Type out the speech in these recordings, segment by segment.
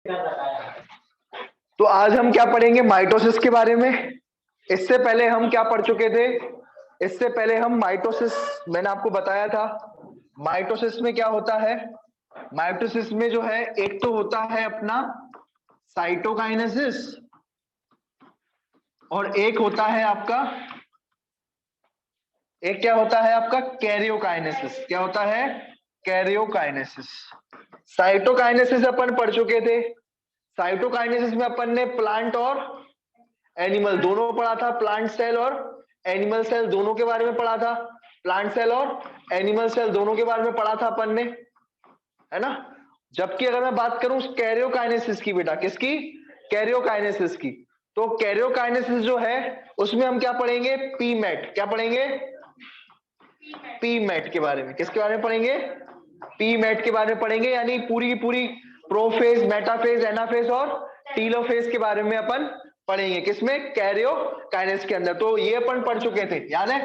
तो आज हम क्या पढ़ेंगे माइटोसिस के बारे में। इससे पहले हम क्या पढ़ चुके थे? इससे पहले हम माइटोसिस, मैंने आपको बताया था माइटोसिस में क्या होता है। माइटोसिस में जो है एक तो होता है अपना साइटोकाइनेसिस और एक होता है आपका, एक क्या होता है आपका कैरियोकाइनेसिस। क्या होता है? कैरियोकाइनेसिस। साइटोकाइनेसिस अपन पढ़ चुके थे। साइटोकाइनेसिस में अपन ने प्लांट और एनिमल दोनों पढ़ा था, प्लांट सेल और एनिमल सेल दोनों के बारे में पढ़ा था। प्लांट सेल और एनिमल सेल दोनों के बारे में पढ़ा था अपन ने, है ना। जबकि अगर मैं बात करूं कैरियोकाइनेसिस की, बेटा किसकी? कैरियोकाइनेसिस की। तो कैरियोकाइनेसिस जो है उसमें हम क्या पढ़ेंगे? पीमेट। क्या पढ़ेंगे? पीमेट के बारे में। किसके बारे में पढ़ेंगे? पीमेट के बारे में पढ़ेंगे, यानी पूरी की पूरी प्रोफेज, मेटाफेज, एनाफेज और टीलोफेज के बारे में अपन पढ़ेंगे। किसमें? कैरियोकाइनेसिस के अंदर। तो ये अपन पढ़ चुके थे, याद है?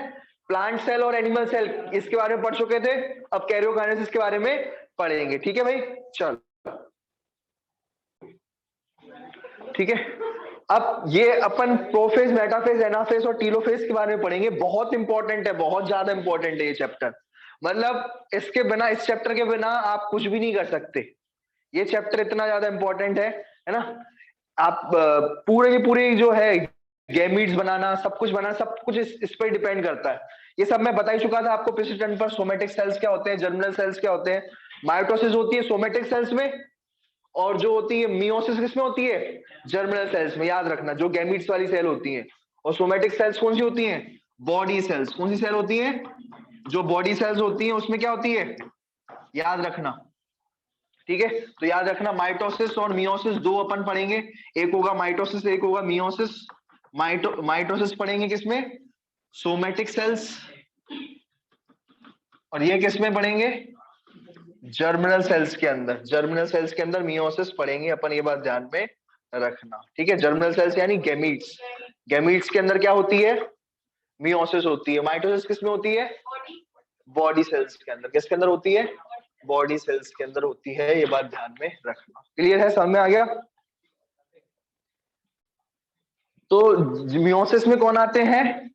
प्लांट सेल और एनिमल सेल इसके बारे में पढ़ चुके थे। अब कैरियोकाइनेसिस के बारे में पढ़ेंगे। ठीक है भाई, चल ठीक है। अब ये अपन प्रोफेज, मेटाफेज, एनाफेज और टीलोफेज के बारे में पढ़ेंगे। बहुत इंपॉर्टेंट है, बहुत ज्यादा इंपॉर्टेंट है ये चैप्टर। मतलब इसके बिना, इस चैप्टर के बिना आप कुछ भी नहीं कर सकते। ये चैप्टर इतना ज्यादा इंपॉर्टेंट है ना। आप पूरे की पूरी जो है गैमीट्स बनाना, सब कुछ बनाना, सब कुछ इस पर डिपेंड करता है। ये सब मैं बता ही चुका था आपको पिछले टर्न पर। सोमेटिक सेल्स क्या होते हैं, जर्मिनल सेल्स क्या होते हैं। माइटोसिस होती है सोमेटिक सेल्स में, और जो होती है मियोसिस किसमें होती है? जर्मिनल सेल्स में। याद रखना, जो गैमीट्स वाली सेल होती है। और सोमेटिक सेल्स कौन सी होती हैं? Body cells. कौन सी सेल होती है? जो बॉडी सेल्स होती है उसमें क्या होती है? याद रखना, ठीक है। तो याद रखना माइटोसिस और मियोसिस दो अपन पढ़ेंगे। एक होगा माइटोसिस, एक होगा मियोसिस। माइटोसिस पढ़ेंगे किसमें? Somatic cells. और ये किसमें पढ़ेंगे? जर्मिनल सेल्स के अंदर। जर्मिनल सेल्स के अंदर मियोसिस पढ़ेंगे अपन, ये बात ध्यान में रखना, ठीक है। जर्मिनल सेल्स यानी गैमीट्स। गैमीट्स के अंदर क्या होती है? मियोसिस होती है। माइटोसिस किसमें होती है? बॉडी सेल्स के अंदर। किसके अंदर होती है? बॉडी सेल्स के अंदर होती है, ये बात ध्यान में रखना। क्लियर है? समझ में आ गया? तो मियोसिस में कौन आते हैं?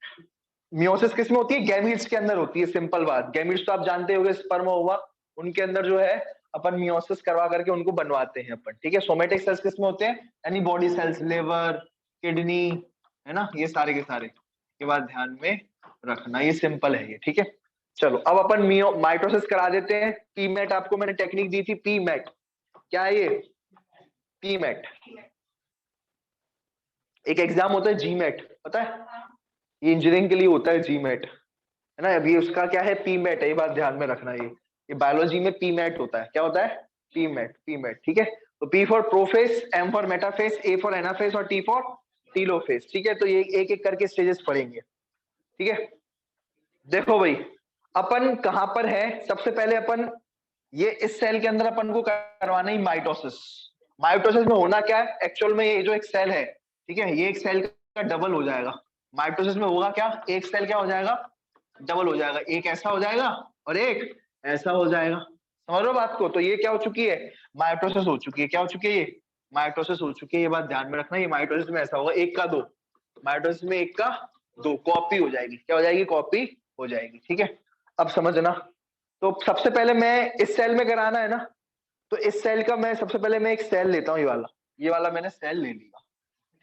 मियोसिस किसमें होती है? गैमीट्स के अंदर होती है। सिंपल बात, गैमीट्स तो आप जानते होंगे, स्पर्म ओवा, उनके अंदर जो है अपन मियोसिस करवा करके उनको बनवाते हैं अपन, ठीक है। सोमेटिक सेल्स किसमें होते हैं? यानी बॉडी सेल्स, लिवर, किडनी, है ना, ये सारे के सारे। ये बात ध्यान में रखना, ये सिंपल है ये, ठीक है। चलो अब अपन माइटोसिस करा देते हैं। पीमेट आपको मैंने टेक्निक दी थी, पीमेट। क्या है ये? पीमेट। एक एग्जाम होता है जीमेट, पता है? ये इंजीनियरिंग के लिए होता है जीमेट, है ना। अभी उसका क्या है? पीमेट है, ये बात ध्यान में रखना। ये बायोलॉजी में पीमेट होता है। क्या होता है? पीमेट। पीमेट, ठीक है। तो P for prophase, M for metaphase, A for anaphase और टी फॉर टीलोफेस, ठीक है। तो ये एक एक करके स्टेजेस पढ़ेंगे, ठीक है। देखो भाई, अपन कहां पर है? सबसे पहले अपन ये इस सेल के अंदर अपन को करवाना ही माइटोसिस। माइटोसिस में होना क्या है एक्चुअल में? ये जो एक सेल है, ठीक है, ये एक सेल का डबल हो जाएगा। माइटोसिस में होगा क्या? एक सेल क्या हो जाएगा? डबल हो जाएगा। एक ऐसा हो जाएगा और एक ऐसा हो जाएगा। समझ रहे हो बात को? तो ये क्या हो चुकी है? माइटोसिस हो चुकी है। क्या हो चुकी है? ये माइटोसिस हो चुकी है, ये बात ध्यान में रखना। ये माइटोसिस में ऐसा होगा, एक का दो। माइटोसिस में एक का दो, कॉपी हो जाएगी। क्या हो जाएगी? कॉपी हो जाएगी, ठीक है। अब समझना, तो सबसे पहले मैं इस सेल में कराना है ना, तो इस सेल का मैं सबसे पहले मैं एक सेल लेता हूं, ये वाला मैंने सेल ले लिया,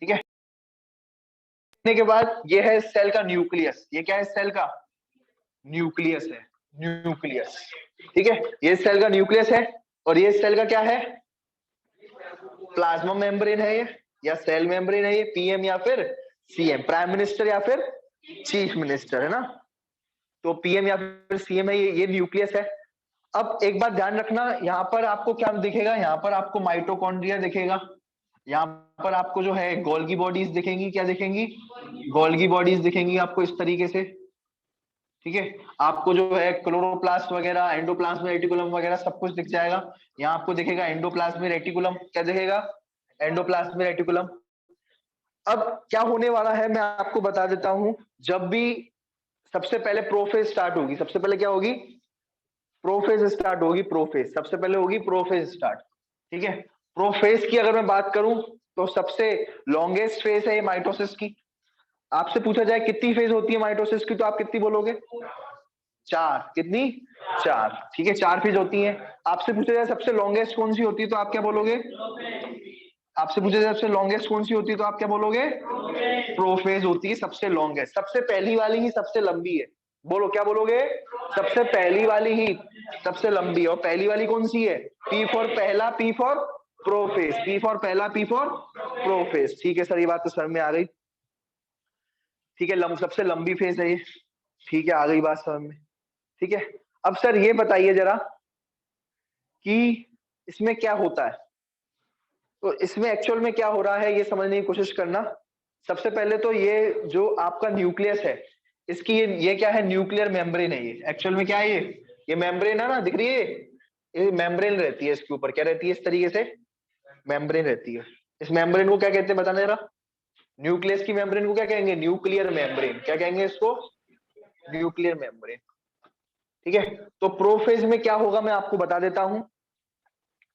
ठीक है। लेने के बाद ये है इस सेल का न्यूक्लियस। ये क्या है? इस सेल का न्यूक्लियस है, न्यूक्लियस, ठीक है। ये सेल का न्यूक्लियस है। और ये सेल का क्या है? प्लाज्मा मेम्ब्रेन है ये, या सेल मेम्ब्रेन है ये। पीएम या फिर सीएम, प्राइम मिनिस्टर या फिर चीफ मिनिस्टर, है ना। तो पीएम या फिर सीएम है ये न्यूक्लियस है। अब एक बात ध्यान रखना, यहाँ पर आपको क्या दिखेगा? यहाँ पर आपको माइटोकॉन्ड्रिया दिखेगा। यहाँ पर आपको जो है गोल्गी बॉडीज दिखेंगी। क्या दिखेंगी? गोल्गी बॉडीज दिखेंगी आपको इस तरीके से, ठीक है। आपको जो है क्लोरोप्लास्ट वगैरह, एंडोप्लाज्म रेटिकुलम वगैरह सब कुछ दिख जाएगा। यहाँ आपको दिखेगा एंडोप्लाज्म रेटिकुलम। क्या दिखेगा? Endoplasm reticulum. अब क्या होने वाला है मैं आपको बता देता हूं। जब भी सबसे पहले प्रोफेज स्टार्ट होगी, सबसे पहले क्या होगी? प्रोफेज स्टार्ट होगी। प्रोफेज सबसे पहले होगी, प्रोफेज स्टार्ट, ठीक है। प्रोफेज की अगर मैं बात करूं तो सबसे लॉन्गेस्ट फेज है ये माइटोसिस की। आपसे पूछा जाए कितनी फेज होती है माइटोसिस की, तो आप कितनी बोलोगे? 4। कितनी? 4। ठीक है, 4 फेज होती है। आपसे पूछा जाए सबसे लॉन्गेस्ट कौन सी होती है, तो आप क्या बोलोगे? आपसे पूछा जाए सबसे लॉन्गेस्ट कौन सी होती है, तो आप क्या बोलोगे? प्रोफेज होती है सबसे लॉन्गेस्ट। सबसे पहली वाली ही सबसे लंबी है। बोलो क्या बोलोगे? सबसे पहली वाली ही सबसे लंबी है। और पहली वाली कौन सी है? पी फॉर पहला, P for prophase, P for पहला, पी फॉर प्रोफेज। ठीक है सर, ये बात तो समझ में आ गई। ठीक है, सबसे लंबी फेज है ये। ठीक है, आ गई बात समझ में। ठीक है, अब सर ये बताइए जरा कि इसमें क्या होता है। तो इसमें एक्चुअल में क्या हो रहा है ये समझने की कोशिश करना। सबसे पहले तो ये जो आपका न्यूक्लियस है, इसकी ये क्या है? न्यूक्लियर मेम्ब्रेन है ये। एक्चुअल में क्या है ये मेम्ब्रेन है ना, दिख रही है ये मेम्ब्रेन रहती है इसके ऊपर। क्या रहती है? इस तरीके से मेम्ब्रेन रहती है। इस मेम्ब्रेन को क्या कहते हैं बताना जरा। न्यूक्लियस की मेम्ब्रेन को क्या कहेंगे? Nuclear membrane. क्या कहेंगे इसको? Nuclear membrane. ठीक है, तो प्रोफेज में क्या होगा मैं आपको बता देता हूं।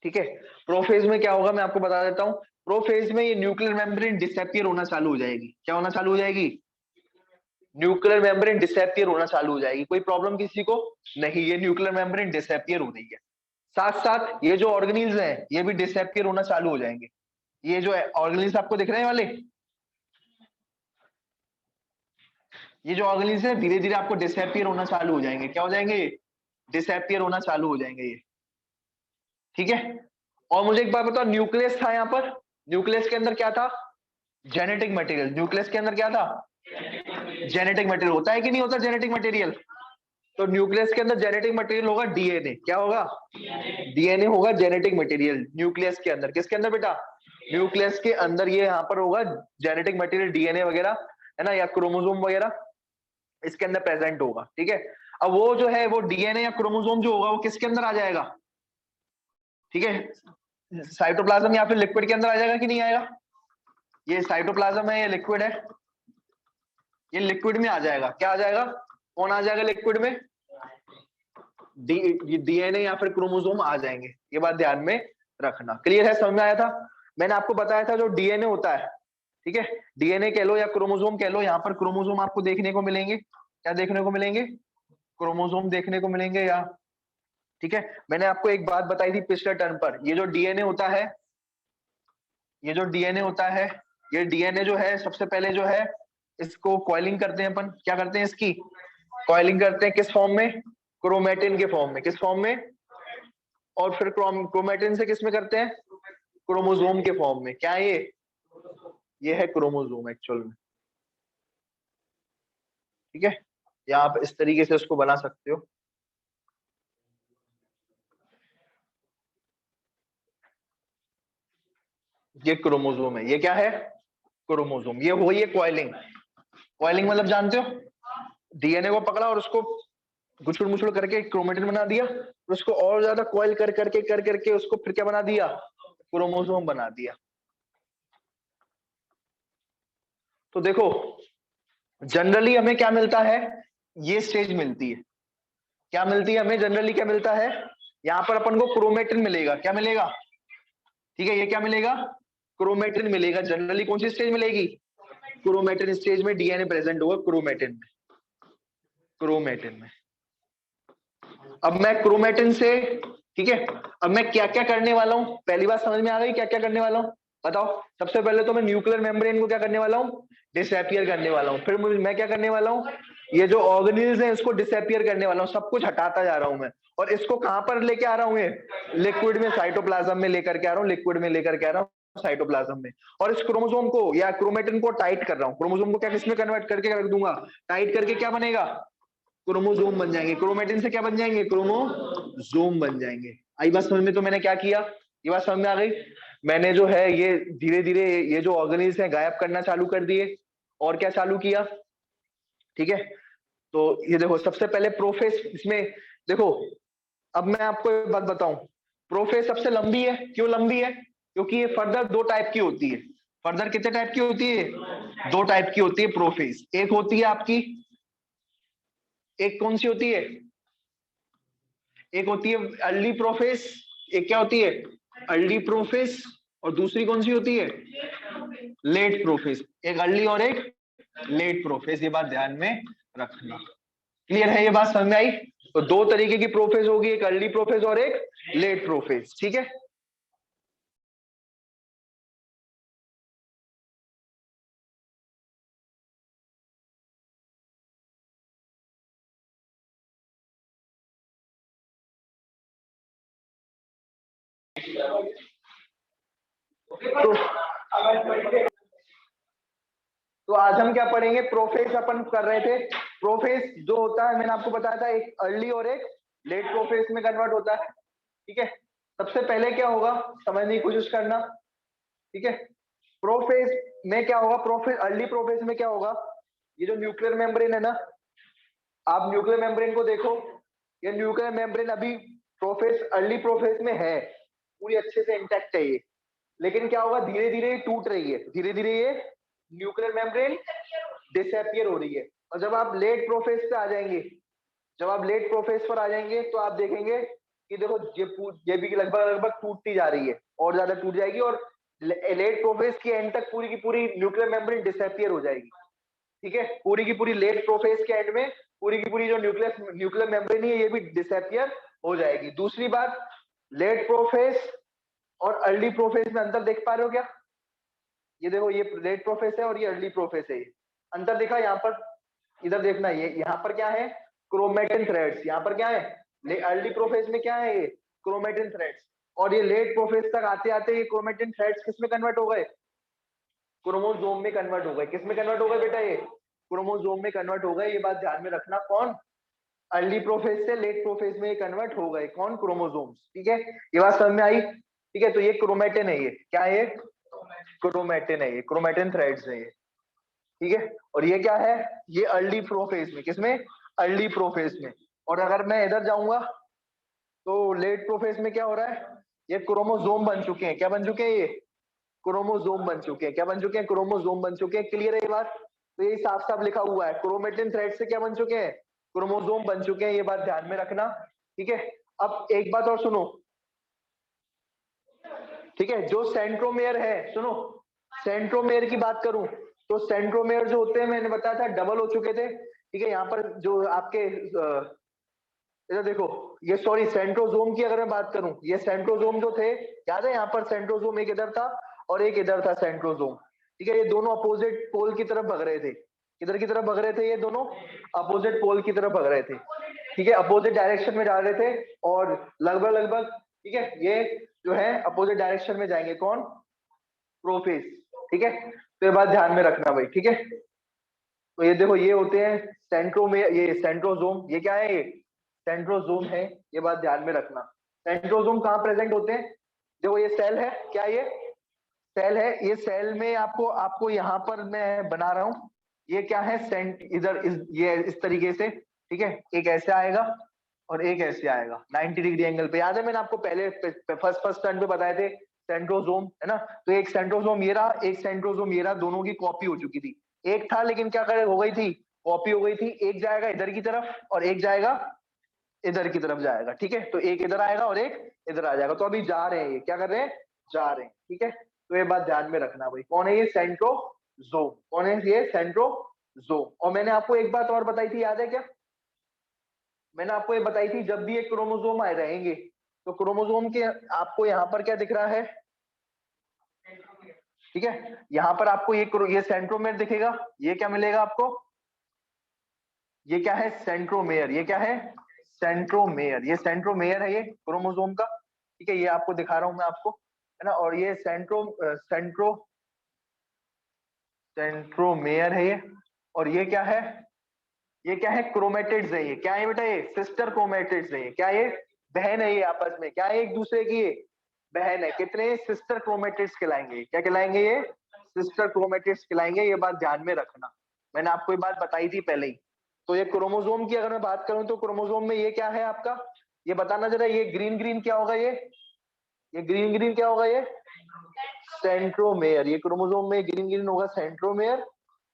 ठीक है, प्रोफेज में क्या होगा मैं आपको बता देता हूं। प्रोफेज में ये न्यूक्लियर मेम्ब्रेन डिसअपियर होना चालू हो जाएगी। क्या होना चालू हो जाएगी? न्यूक्लियर मेम्ब्रेन डिसअपियर होना चालू हो जाएगी। कोई प्रॉब्लम किसी को नहीं, ये न्यूक्लियर मेम्ब्रेन डिसअपियर हो रही है। साथ साथ ये जो ऑर्गेनिल्स हैं ये भी डिसअपियर होना चालू हो जाएंगे। ये जो ऑर्गेनिल्स आपको दिख रहे हैं वाले, ये जो ऑर्गेनिल्स हैं धीरे धीरे आपको डिसअपियर होना चालू हो जाएंगे। क्या हो जाएंगे? डिसअपियर होना चालू हो जाएंगे ये। ठीक है, और मुझे एक बात बताओ, न्यूक्लियस था यहाँ पर, न्यूक्लियस के अंदर क्या था? Genetic material. न्यूक्लियस के अंदर क्या था? Genetic material. होता है कि नहीं होता जेनेटिक मटेरियल? तो न्यूक्लियस के अंदर जेनेटिक मटेरियल होगा डीएनए। क्या होगा? डीएनए होगा जेनेटिक मटेरियल न्यूक्लियस के अंदर। किसके अंदर बेटा? न्यूक्लियस के अंदर ये यहाँ पर होगा जेनेटिक मटेरियल, डीएनए वगैरह है ना, या क्रोमोसोम वगैरह इसके अंदर प्रेजेंट होगा। ठीक है, अब वो जो है वो डीएनए या क्रोमोसोम जो होगा वो किसके अंदर आ जाएगा? ठीक है, साइटोप्लाज्म या फिर लिक्विड के अंदर आ जाएगा कि नहीं आएगा? ये साइटोप्लाज्म है, ये लिक्विड है, ये लिक्विड में आ जाएगा। क्या आ जाएगा? कौन आ जाएगा लिक्विड में? डीएनए या फिर क्रोमोसोम आ जाएंगे। ये बात ध्यान में रखना। क्लियर है? समझ में आया था? मैंने आपको बताया था जो डीएनए होता है, ठीक है, डीएनए कह लो या क्रोमोसोम कह लो, यहाँ पर क्रोमोसोम आपको देखने को मिलेंगे। क्या देखने को मिलेंगे? क्रोमोसोम देखने को मिलेंगे या। ठीक है, मैंने आपको एक बात बताई थी पिछले टर्म पर, ये जो डीएनए होता है, ये जो डीएनए होता है, ये डीएनए जो है सबसे पहले जो है इसको कॉइलिंग करते हैं अपन। क्या करते हैं? इसकी कॉइलिंग करते हैं। किस फॉर्म में? क्रोमेटिन के फॉर्म में। किस फॉर्म में? और फिर क्रोमेटिन से किस में करते हैं? क्रोमोसोम के फॉर्म में। क्या है ये है क्रोमोसोम एक्चुअल में। ठीक है, या आप इस तरीके से उसको बना सकते हो। ये क्रोमोसोम है। ये क्या है? क्रोमोसोम। ये हो ये कॉइलिंग। कॉइलिंग मतलब जानते हो? डीएनए को पकड़ा और उसको गुछड़ मुछड़ करके क्रोमेटिन बना दिया, और उसको और ज्यादा कॉइल कर करके उसको फिर क्या बना दिया? क्रोमोसोम बना दिया। तो देखो, जनरली हमें क्या मिलता है? ये स्टेज मिलती है। क्या मिलती है हमें जनरली? क्या मिलता है? यहाँ पर अपन को क्रोमेटिन मिलेगा। क्या मिलेगा? ठीक है, ये क्या मिलेगा? क्रोमेटिन मिलेगा। जनरली कौन सी स्टेज मिलेगी? क्रोमेटिन स्टेज में डीएनए प्रेजेंट होगा। क्रोमेटिन में, क्रोमेटिन में। अब मैं क्रोमेटिन से, ठीक है, अब मैं क्या क्या करने वाला हूं? पहली बात समझ में आ गई क्या क्या करने वाला हूं? बताओ। सबसे पहले तो मैं न्यूक्लियर मेम्ब्रेन को क्या करने वाला हूं? डिसअपियर करने वाला हूं। फिर मैं क्या करने वाला हूं? ये जो ऑर्गेनिल्स हैं इसको डिसअपियर करने वाला हूं। सब कुछ हटाता जा रहा हूं मैं। और इसको कहां पर लेके आ रहा हूं? ये लिक्विड में, साइटोप्लाज्म में लेकर के आ रहा हूं। लिक्विड में लेकर के आ रहा हूं, साइटोप्लाज्म में। और इस क्रोमोसोम को या क्रोमेटिन को टाइट कर रहा हूं। क्रोमोसोम को क्या किसमें कन्वर्ट करके रख दूंगा? टाइट करके क्या बनेगा? क्रोमोसोम बन जाएंगे। क्रोमेटिन से क्या बन जाएंगे? क्रोमोसोम बन जाएंगे। आई बात समझ में? तो मैंने क्या किया, ये बात समझ में आ गई। मैंने जो है ये धीरे धीरे ये जो ऑर्गेनिल्स हैं गायब करना चालू कर दिए। और क्या चालू किया? ठीक है, तो ये देखो सबसे पहले प्रोफेस इसमें देखो। अब मैं आपको एक बात बताऊं, प्रोफेस सबसे लंबी है। क्यों लंबी है? क्योंकि ये फर्दर दो टाइप की होती है। फर्दर कितने टाइप की होती है? दो टाइप की होती है प्रोफेस। एक होती है आपकी, एक कौन सी होती है? एक होती है अर्ली प्रोफेस, एक क्या होती है? अर्ली प्रोफेज और दूसरी कौन सी होती है? Late prophase. एक अर्ली और एक लेट प्रोफेज, ये बात ध्यान में रखना। क्लियर है? ये बात समझ में आई? तो दो तरीके की प्रोफेज होगी, एक अर्ली प्रोफेज और एक लेट प्रोफेज। ठीक है, तो आज हम क्या पढ़ेंगे? प्रोफेज अपन कर रहे थे। प्रोफेज जो होता है मैंने आपको बताया था, एक अर्ली और एक लेट प्रोफेज में कन्वर्ट होता है। ठीक है, सबसे पहले क्या होगा समझने की कोशिश करना। ठीक है, प्रोफेज में क्या होगा? प्रोफेज अर्ली प्रोफेज में क्या होगा? ये जो न्यूक्लियर मेम्ब्रेन है ना, आप न्यूक्लियर मेम्ब्रेन को देखो, ये न्यूक्लियर मेम्ब्रेन अभी प्रोफेज अर्ली प्रोफेज में है, पूरी अच्छे से इंटैक्ट है ये। लेकिन क्या होगा, धीरे धीरे ये टूट रही है, धीरे धीरे ये न्यूक्लियर मेम्ब्रेन डिसअपियर हो रही है। और जब आप लेट प्रोफेज पे आ जाएंगे, जब आप लेट प्रोफेज पर आ जाएंगे तो आप देखेंगे कि देखो ये भी लगभग लगभग टूटती जा रही है, और ज्यादा टूट जाएगी, और लेट प्रोफेज की एंड तक पूरी की पूरी न्यूक्लियर मेम्ब्रेन डिसअपियर हो जाएगी। ठीक है, पूरी की पूरी लेट प्रोफेज के एंड में पूरी की पूरी जो न्यूक्लियर मेम्ब्रेन है ये भी डिसअपियर हो जाएगी। दूसरी बात, लेट प्रोफेज और अर्ली प्रोफेज में अंतर देख पा रहे हो क्या? ये देखो, ये लेट प्रोफेज है और ये अर्ली प्रोफेज है। अंतर देखा यहाँ पर? इधर देखना, ये यहाँ पर क्या है? Chromatin threads. यहाँ पर क्या है? अर्ली प्रोफेज में क्या है? ये क्रोमेटिन थ्रेड्स। और ये लेट प्रोफेज तक आते आते ये क्रोमेटिन थ्रेड्स किस में कन्वर्ट हो गए? क्रोमोसोम में कन्वर्ट हो गए। किस में कन्वर्ट हो गए बेटा? ये क्रोमोसोम में कन्वर्ट हो गए। ये बात ध्यान में रखना। कौन? अर्ली प्रोफेज से लेट प्रोफेज में कन्वर्ट हो गए। कौन? क्रोमोसोम्स। ठीक है, ये बात समझ में आई? ठीक है, तो ये क्रोमेटिन है। ये क्या है? ये क्रोमेटिन है, ये क्रोमेटिन थ्रेड्स है ये। ठीक है, और ये क्या है? ये अर्ली प्रोफेज में। किसमें? अर्ली प्रोफेज में। और अगर मैं इधर जाऊंगा तो लेट प्रोफेज में क्या हो रहा है? ये क्रोमोसोम बन चुके हैं। क्या बन चुके हैं? ये क्रोमोसोम बन चुके हैं। क्या बन चुके हैं? क्रोमोसोम बन चुके हैं। क्लियर है ये बात? तो ये साफ साफ लिखा हुआ है, क्रोमेटिन थ्रेड से क्या बन चुके हैं? क्रोमोसोम बन चुके हैं। ये बात ध्यान में रखना। ठीक है, अब एक बात और सुनो। ठीक है, जो सेंट्रोमेयर है, सुनो, सेंट्रोमेयर की बात करूं तो सेंट्रोमेयर जो होते हैं मैंने बताया था डबल हो चुके थे। ठीक है, यहाँ पर जो आपके इधर देखो, ये सॉरी सेंट्रोजोम की अगर मैं बात करूं, ये सेंट्रोजोम जो थे, याद है यहाँ पर सेंट्रोजोम एक इधर था और एक इधर था सेंट्रोजोम। ठीक है, ये दोनों अपोजिट पोल की तरफ भग रहे थे। किधर की तरफ भग रहे थे? ये दोनों अपोजिट पोल की तरफ भग रहे थे। ठीक है, अपोजिट डायरेक्शन में जा रहे थे और लगभग लगभग, ठीक है, ये जो है अपोजिट डायरेक्शन में जाएंगे। कौन? प्रोफेज। ठीक है, तो ये बात ध्यान में रखना भाई। ठीक है, तो ये देखो, ये होते हैं सेंट्रोमेयर, ये सेंट्रोजोम। ये क्या है? ये सेंट्रोजोम है। ये बात ध्यान में रखना। सेंट्रोजोम कहाँ प्रेजेंट होते हैं? देखो, ये सेल है। क्या ये सेल है? ये सेल में आपको आपको यहाँ पर मैं बना रहा हूँ। ये क्या है? सेंट इधर ये इस तरीके से। ठीक है, एक ऐसे आएगा और एक ऐसे आएगा 90 डिग्री एंगल पे। याद है मैंने आपको पहले फर्स्ट टर्न पे बताए थे सेंट्रोजोम, है ना? तो एक सेंट्रोजोम ये रहा, एक सेंट्रोजोम ये रहा, दोनों की कॉपी हो चुकी थी। एक था लेकिन क्या करे, हो गई थी, कॉपी हो गई थी। एक जाएगा इधर की तरफ और एक जाएगा इधर की तरफ जाएगा। ठीक है, तो एक इधर आएगा और एक इधर आ जाएगा। तो अभी जा रहे हैं, ये क्या कर रहे हैं? जा रहे हैं। ठीक है, तो ये बात ध्यान में रखना भाई। कौन है ये? सेंट्रोजोम। कौन है ये? सेंट्रोजोम। और मैंने आपको एक बात और बताई थी, याद है क्या? मैंने आपको ये बताई थी, जब भी एक क्रोमोसोम आए रहेंगे तो क्रोमोसोम के आपको यहाँ पर क्या दिख रहा है? ठीक है, यहाँ पर आपको ये सेंट्रोमेयर दिखेगा। ये क्या मिलेगा आपको? ये क्या है? सेंट्रोमेयर। ये क्या है? सेंट्रोमेयर। ये सेंट्रोमेयर है ये क्रोमोसोम का। ठीक है, ये आपको दिखा रहा हूं मैं आपको, है ना? और ये सेंट्रोमेयर है ये। और ये क्या है? ये क्या है? क्रोमेटिड्स है ये। क्या है बेटा? ये सिस्टर क्रोमेटिड्स है ये। क्या ये? बहन है ये आपस में। क्या है? एक दूसरे की ये बहन है। कितने? सिस्टर क्रोमेटिड्स कहलाएंगे। क्या कहलाएंगे? ये सिस्टर क्रोमेटिड्स कहलाएंगे। ये बात ध्यान में रखना, मैंने आपको ये बात बताई थी पहले ही। तो ये क्रोमोसोम की अगर मैं बात करूं तो क्रोमोसोम में ये क्या है आपका? ये बताना जरा, ये ग्रीन ग्रीन क्या होगा? ये ग्रीन ग्रीन क्या होगा? ये सेंट्रोमेयर। ये क्रोमोसोम में ग्रीन ग्रीन होगा सेंट्रोमेयर।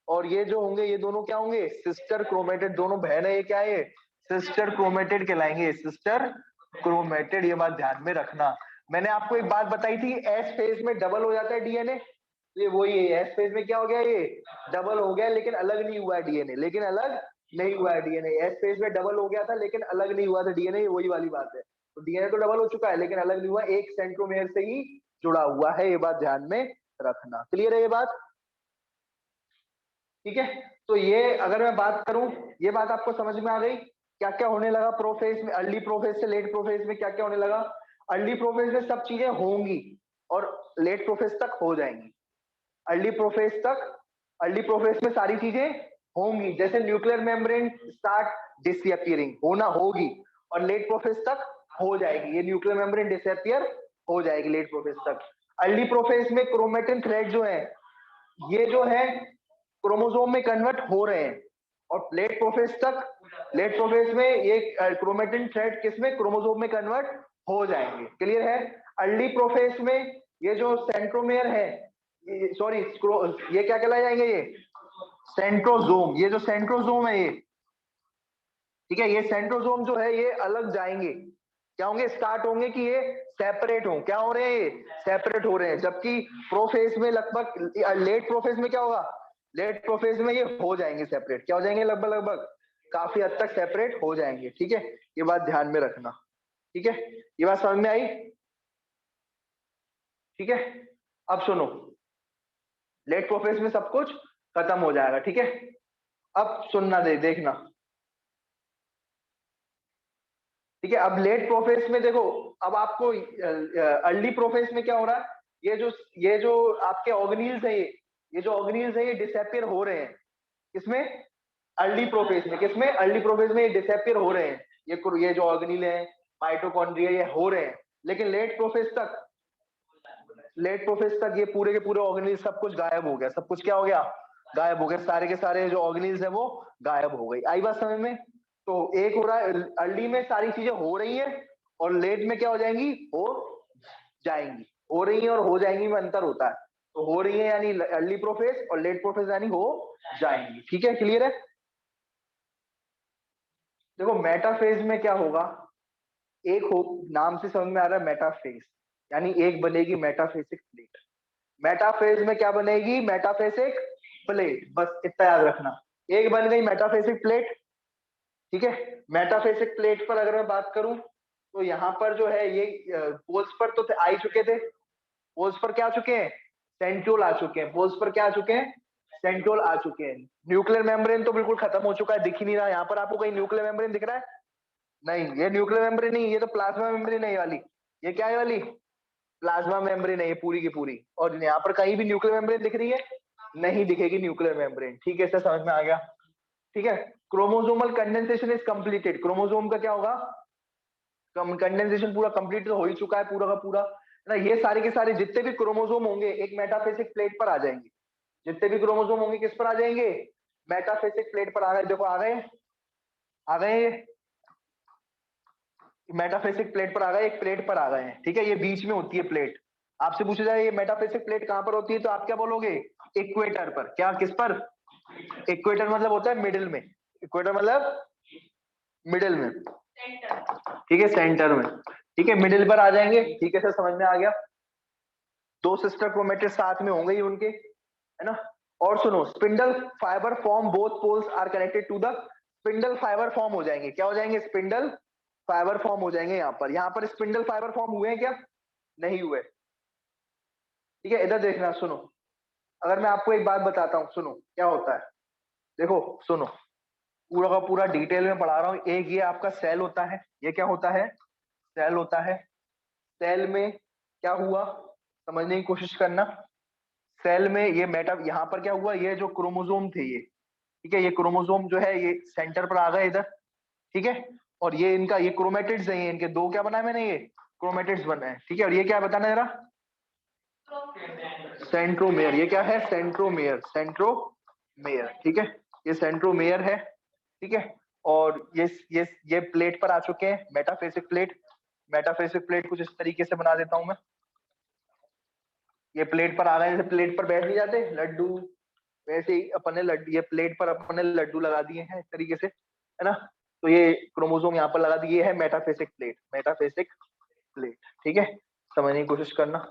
और ये जो होंगे ये दोनों क्या होंगे? Sister chromatid. दोनों बहन है। ये क्या है? सिस्टर क्रोमेटेड कहलाएंगे, सिस्टर क्रोमेटेड। ये बात ध्यान में रखना। मैंने आपको एक बात बताई थी, एस फेज में डबल हो जाता है डीएनए, ये वही है, एस फेज में क्या हो गया, ये डबल हो गया, लेकिन अलग नहीं हुआ है डीएनए, लेकिन अलग नहीं हुआ है डीएनए। एस फेज में डबल हो गया था लेकिन अलग नहीं हुआ था डीएनए, वही वाली बात है। तो डीएनए तो डबल हो चुका है लेकिन अलग नहीं हुआ, एक सेंट्रोमेयर से ही जुड़ा हुआ है, ये बात ध्यान में रखना। क्लियर है ये बात? ठीक है, तो ये अगर मैं बात करूं, ये बात आपको समझ में आ गई? क्या क्या होने लगा प्रोफेज में, अर्ली प्रोफेज से लेट प्रोफेज में क्या क्या होने लगा? अर्ली प्रोफेज में सब चीजें होंगी और लेट प्रोफेज तक हो जाएंगी। अर्ली प्रोफेज तक, अर्ली प्रोफेज में सारी चीजें होंगी, जैसे न्यूक्लियर मेम्ब्रेन स्टार्ट डिसअपियरिंग, होना होगी, और लेट प्रोफेज तक हो जाएगी, ये न्यूक्लियर मेम्ब्रेन डिसअपियर हो जाएगी लेट प्रोफेज तक। अर्ली प्रोफेज में क्रोमेटिन थ्रेड जो है, ये जो है क्रोमोसोम में कन्वर्ट हो रहे हैं, और लेट प्रोफेज तक, लेट प्रोफेज में ये क्रोमेटिन थ्रेड किसमें, क्रोमोसोम में कन्वर्ट हो जाएंगे। क्लियर है? अर्ली प्रोफेज में ये जो सेंट्रोमेयर है, सॉरी ये क्या कहलाए जाएंगे, ये सेंट्रोजोम, ये जो सेंट्रोजोम है ये, ठीक है, ये सेंट्रोजोम जो है ये अलग जाएंगे, क्या होंगे, स्टार्ट होंगे कि ये सेपरेट हो, क्या हो रहे हैं, ये सेपरेट हो रहे हैं। जबकि प्रोफेज में लगभग, लेट प्रोफेज में क्या होगा, लेट प्रोफेज में ये हो जाएंगे सेपरेट, क्या हो जाएंगे, लगभग लगभग काफी हद तक सेपरेट हो जाएंगे। ठीक है, ये बात ध्यान में रखना। ठीक है, ये बात समझ में आई? ठीक है, अब सुनो, लेट प्रोफेज में सब कुछ खत्म हो जाएगा। ठीक है, अब सुनना देखना। ठीक है, अब लेट प्रोफेज में देखो, अब आपको अर्ली प्रोफेज में क्या हो रहा है, ये जो आपके ऑर्गेनील्स है, ये जो ऑर्गेनील्स है ये डिसअपियर हो रहे हैं, किसमें, अर्ली प्रोफेज में। किसमें, अर्ली प्रोफेज में ये डिसअपियर हो रहे हैं, ये जो ऑर्गेनील है, माइटोकॉन्ड्रिया, ये हो रहे हैं। लेकिन लेट प्रोफेज तक, लेट प्रोफेज तक ये पूरे के पूरे ऑर्गेनील सब कुछ गायब हो गया, सब कुछ क्या हो गया, गायब हो गया, सारे के सारे जो ऑर्गेनील्स है वो गायब हो गई। आई बात समझ में? तो एक हो रहा है, अर्ली में सारी चीजें हो रही है, और लेट में क्या हो जाएंगी, हो जाएंगी, हो रही है और हो जाएंगी में अंतर होता है। तो हो रही है यानी अर्ली प्रोफेज, और लेट प्रोफेज यानी हो जाएंगी। ठीक है, क्लियर है? देखो मेटाफेज में क्या होगा, एक हो, नाम से समझ में आ रहा है मेटाफेज, यानी एक बनेगी मेटाफेसिक प्लेट। मेटाफेज में क्या बनेगी, मेटाफेसिक प्लेट, बस इतना याद रखना, एक बन गई मेटाफेसिक प्लेट। ठीक है, मेटाफेसिक प्लेट पर अगर मैं बात करूं, तो यहाँ पर जो है ये पोल्स पर तो आ ही चुके थे, पोल्स पर क्या आ चुके हैं, सेंट्रोल आ चुके हैं, पोल्स पर क्या आ चुके हैं, सेंट्रोल आ चुके हैं। न्यूक्लियर मेम्ब्रेन तो बिल्कुल खत्म हो चुका है, दिख ही नहीं रहा। यहाँ पर आपको कहीं न्यूक्लियर मेम्ब्रेन दिख रहा है? नहीं, ये न्यूक्लियर मेम्ब्रेन नहीं, ये तो प्लाज्मा मेम्ब्रेन है ये वाली, ये क्या है वाली, प्लाज्मा मेम्ब्रेन है ये पूरी की पूरी। और यहाँ पर कहीं भी न्यूक्लियर मेम्ब्रेन दिख रही है? नहीं दिखेगी न्यूक्लियर मेम्ब्रेन। ठीक है, इससे समझ में आ गया? ठीक है, chromosomal condensation is completed, chromosome का क्या होगा, कंडेंसेशन पूरा कंप्लीट तो हो ही चुका है पूरा का पूरा, है ना। ये सारे के सारे जितने भी क्रोमोसोम होंगे एक मेटाफेसिक प्लेट पर आ जाएंगे, जितने भी क्रोमोसोम होंगे किस पर आ जाएंगे, मेटाफेसिक प्लेट पर आ गए। देखो आ गए, आ गए, मेटाफेसिक प्लेट पर आ गए, एक प्लेट पर आ गए हैं। ठीक है, ये बीच में होती है प्लेट। आपसे पूछा जाए ये मेटाफेसिक प्लेट कहां पर होती है, तो आप क्या बोलोगे, इक्वेटर पर। क्या, किस पर, इक्वेटर मतलब होता है मिडिल में, इक्वेटर मतलब मिडिल में, ठीक है, सेंटर में। ठीक है, मिडिल पर आ जाएंगे। ठीक है सर, समझ में आ गया। दो सिस्टर क्रोमेटिड साथ में होंगे ही उनके, है ना। और सुनो, spindle fibre form, both poles are connected to the, spindle fibre form हो जाएंगे, क्या हो जाएंगे, स्पिंडल फाइबर फॉर्म हो जाएंगे। यहाँ पर स्पिंडल फाइबर फॉर्म हुए हैं क्या, नहीं हुए। ठीक है, इधर देखना, सुनो, अगर मैं आपको एक बात बताता हूँ, सुनो क्या होता है, देखो सुनो, पूरा का पूरा डिटेल में पढ़ा रहा हूँ। एक ये आपका सेल होता है, ये क्या होता है, सेल होता है। सेल में क्या हुआ, समझने की कोशिश करना। सेल में ये मेटा, यहाँ पर क्या हुआ, ये जो क्रोमोसोम थे ये, ठीक है, ये क्रोमोसोम जो है ये सेंटर पर आ गए इधर। ठीक है, और ये इनका, ये क्रोमेटिड्स है, इनके दो क्या बनाए मैंने, ये क्रोमेटिड्स बनाए। ठीक है, और ये क्या बताना जरा, सेंट्रोमेयर, ये क्या है, सेंट्रोमेयर, सेंट्रोमेयर। ठीक है, ये सेंट्रोमेयर है। ठीक है, और ये प्लेट पर आ चुके हैं, मेटाफेसिक प्लेट। मेटाफेसिक प्लेट कुछ इस तरीके से बना देता हूं मैं, ये प्लेट पर आ गए, जैसे प्लेट पर बैठ नहीं जाते लड्डू, वैसे ही अपने लड्डू, ये प्लेट पर अपने लड्डू लगा दिए हैं इस तरीके से, है ना। तो ये क्रोमोसोम यहाँ पर लगा दिए है, मेटाफेसिक प्लेट, मेटाफेसिक प्लेट। ठीक है, समझने की कोशिश करना।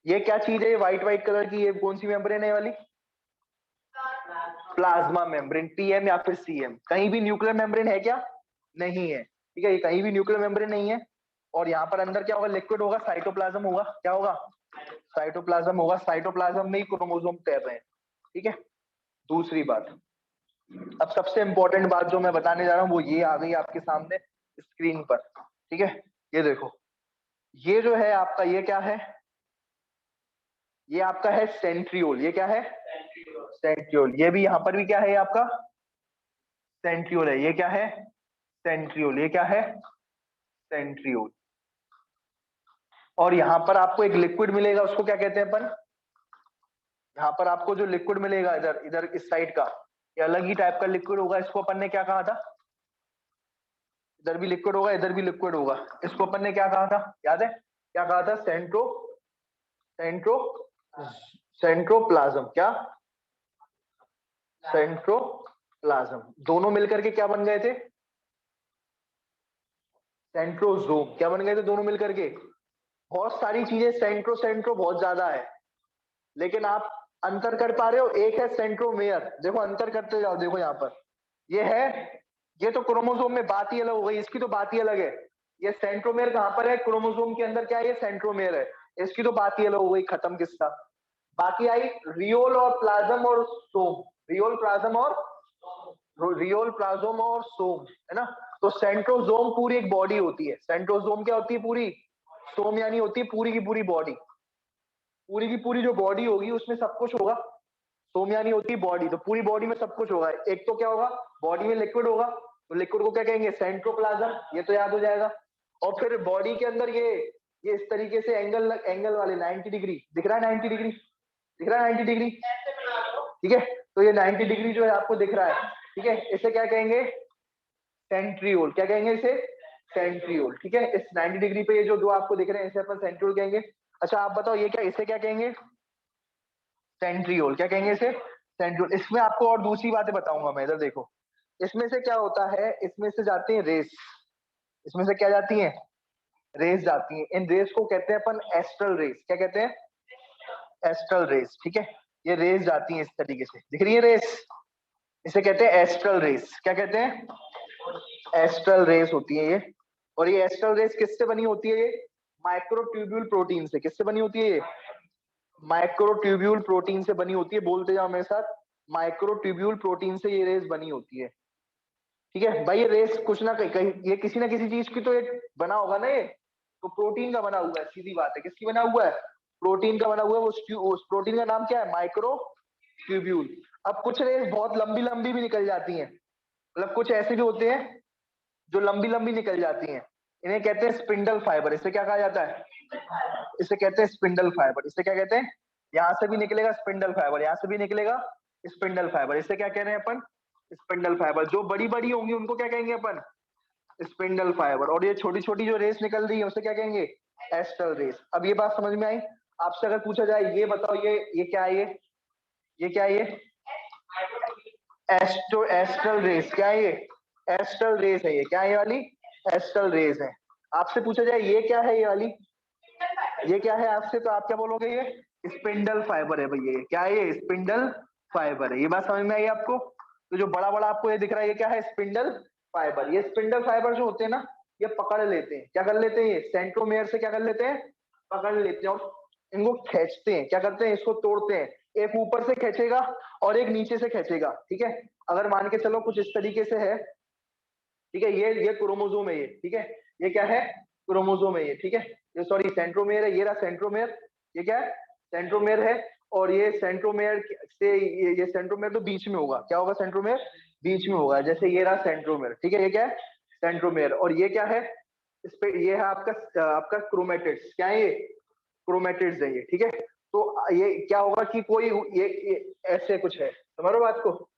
ये क्या चीज है, व्हाइट व्हाइट कलर की, ये कौन सी मेम्ब्रेन है वाली? प्लाज्मा मेम्ब्रेन, पीएम या फिर सीएम। कहीं भी न्यूक्लियर मेम्ब्रेन है क्या? नहीं है, ठीक है, ये कहीं भी न्यूक्लियर मेम्ब्रेन नहीं है। और यहाँ पर अंदर क्या होगा, लिक्विड होगा, साइटोप्लाज्म होगा। क्या होगा? साइटोप्लाज्म होगा। साइटोप्लाज्म में ही क्रोमोसोम तैर रहे हैं, ठीक है। दूसरी बात, अब सबसे इंपॉर्टेंट बात जो मैं बताने जा रहा हूँ वो ये आ गई आपके सामने स्क्रीन पर, ठीक है। ये देखो, ये जो है आपका, ये क्या है? ये आपका है सेंट्रियोल। ये क्या है? सेंट्रियोल। ये भी यहाँ पर भी क्या है आपका? सेंट्रियोल है। ये क्या है? सेंट्रियोल। ये क्या है? सेंट्रियोल। और यहाँ पर आपको एक लिक्विड मिलेगा, उसको क्या कहते हैं अपन? यहाँ पर आपको जो लिक्विड मिलेगा इधर इधर इस साइड का, ये अलग ही टाइप का लिक्विड होगा। इसको अपन ने क्या कहा था? इधर भी लिक्विड होगा, इधर भी लिक्विड होगा। इसको अपन ने क्या कहा था, याद है? क्या कहा था? सेंट्रो सेंट्रो सेंट्रोप्लाज्म। क्या? सेंट्रोप्लाज्म। दोनों मिलकर के क्या बन गए थे? सेंट्रोजोम। क्या बन गए थे दोनों मिलकर के? बहुत सारी चीजें सेंट्रो सेंट्रो बहुत ज्यादा है, लेकिन आप अंतर कर पा रहे हो? एक है सेंट्रोमेयर, देखो अंतर करते जाओ, देखो यहाँ पर ये है, ये तो क्रोमोसोम में बात ही अलग हो गई, इसकी तो बात ही अलग है। ये सेंट्रोमेयर कहाँ पर है? क्रोमोसोम के अंदर क्या है? ये सेंट्रोमेयर है, इसकी तो बात ही अलग हो गई, खत्म किस्सा। बाकी आई रियोल और प्लाज्म और सोम। रियोल प्लाज्म और रियोल प्लाज्म और सोम, है ना। तो सेंट्रोजोम पूरी एक बॉडी होती है। सेंट्रोजोम क्या होती है? पूरी। सोम यानी होती है पूरी की पूरी बॉडी। पूरी की पूरी जो बॉडी होगी उसमें सब कुछ होगा। सोमयानी होती है बॉडी, तो पूरी बॉडी में सब कुछ होगा। एक तो क्या होगा? बॉडी में लिक्विड होगा, तो लिक्विड को क्या कहेंगे? सेंट्रोप्लाज्म। ये तो याद हो जाएगा। और फिर बॉडी के अंदर ये इस तरीके से एंगल एंगल वाले 90 डिग्री दिख रहा है, 90 डिग्री दिख रहा है, 90 डिग्री, ठीक है। तो ये 90 डिग्री जो है आपको दिख रहा है, ठीक है, इसे क्या कहेंगे? सेंट्रियोल। क्या कहेंगे इसे? सेंट्रियोल, ठीक है। इस 90 डिग्री पे ये जो दो आपको दिख रहे हैं इसे अपन सेंट्रियोल कहेंगे। अच्छा आप बताओ, ये क्या, इसे क्या कहेंगे? सेंट्रियोल। क्या कहेंगे इसे? सेंट्रियोल। इसमें आपको और दूसरी बातें बताऊंगा मैं, इधर देखो। इसमें से क्या होता है, इसमें से जाती है रेस। इसमें से क्या जाती है? रेस जाती है। इन रेस को कहते हैं अपन एस्ट्रल रेस। क्या कहते हैं? एस्ट्रल रेस, ठीक है। ये रेस जाती है इस तरीके से, दिख रही है रेस, इसे कहते हैं एस्ट्रल रेस। क्या कहते हैं? एस्ट्रल रेस होती है ये। और ये एस्ट्रल रेस किससे बनी होती है? ये माइक्रोट्यूब्यूल प्रोटीन से। किससे बनी होती है ये? माइक्रोट्यूब्यूल प्रोटीन से बनी होती है। बोलते जाओ मेरे साथ, माइक्रोट्यूब्यूल प्रोटीन से ये रेस बनी होती है, ठीक है भाई। ये रेस कुछ ना कहीं ये किसी ना किसी चीज की तो ये बना होगा ना, ये तो प्रोटीन का बना हुआ है, सीधी बात है। किसकी बना हुआ है? प्रोटीन का बना हुआ है। उस प्रोटीन का नाम क्या है? माइक्रोट्यूब्यूल। अब कुछ रेस बहुत लंबी लंबी भी निकल जाती हैं, मतलब कुछ ऐसे भी होते हैं जो लंबी लंबी निकल जाती हैं, इन्हें कहते हैं स्पिंडल फाइबर। इसे क्या कहा जाता है? इसे कहते हैं स्पिंडल फाइबर। इसे क्या कहते हैं? यहां से भी निकलेगा स्पिंडल फाइबर, यहां से भी निकलेगा स्पिंडल फाइबर। इसे क्या कह रहे हैं अपन? Spindle fibre. जो बड़ी बड़ी होंगी उनको क्या कहेंगे अपन? Spindle fibre. और ये छोटी छोटी जो रेस निकल रही है उसे क्या कहेंगे? Astral rays. अब ये बात समझ में आई? आपसे अगर पूछा जाए, ये बताओ, ये क्या है? ये क्या है? ये एस्ट्रल रेस। क्या है ये? एस्ट्रल रेस है ये। क्या है ये वाली? एस्ट्रल रेस है। आपसे पूछा जाए ये क्या है, ये वाली, ये क्या है आपसे, तो आप क्या बोलोगे? ये स्पिंडल फाइबर है भैया। ये क्या है? ये स्पिंडल फाइबर है। ये बात समझ में आई आपको? तो जो बड़ा बड़ा आपको ये दिख रहा है, ये क्या है? Spindle fibre. ये स्पिंडल फाइबर जो होते हैं ना, ये पकड़ लेते हैं। क्या कर लेते हैं? ये सेंट्रोमेयर से क्या कर लेते हैं? पकड़ लेते हैं और इनको खींचते हैं। क्या करते हैं? इसको तोड़ते हैं। एक ऊपर से खींचेगा और एक नीचे से खींचेगा, ठीक है। अगर मान के चलो कुछ इस तरीके से है, ठीक है, ये क्रोमोसोम है ये, ठीक है। ये क्या है? क्रोमोसोम है ये, ठीक है। ये सॉरी सेंट्रोमेयर है, ये रहा सेंट्रोमेयर। ये क्या है? सेंट्रोमेयर है। और ये सेंट्रोमेयर से ये सेंट्रोमेयर तो बीच में होगा। क्या होगा? सेंट्रोमेयर बीच में होगा। जैसे ये रहा सेंट्रोमेयर, ठीक है। ये क्या है? सेंट्रोमेयर। और ये क्या है? इस पे ये है आपका आपका क्रोमेटिड्स। क्या है ये? क्रोमेटिड्स है ये, ठीक है। तो ये क्या होगा कि कोई ये ऐसे कुछ है, समझ रहे हो बात को?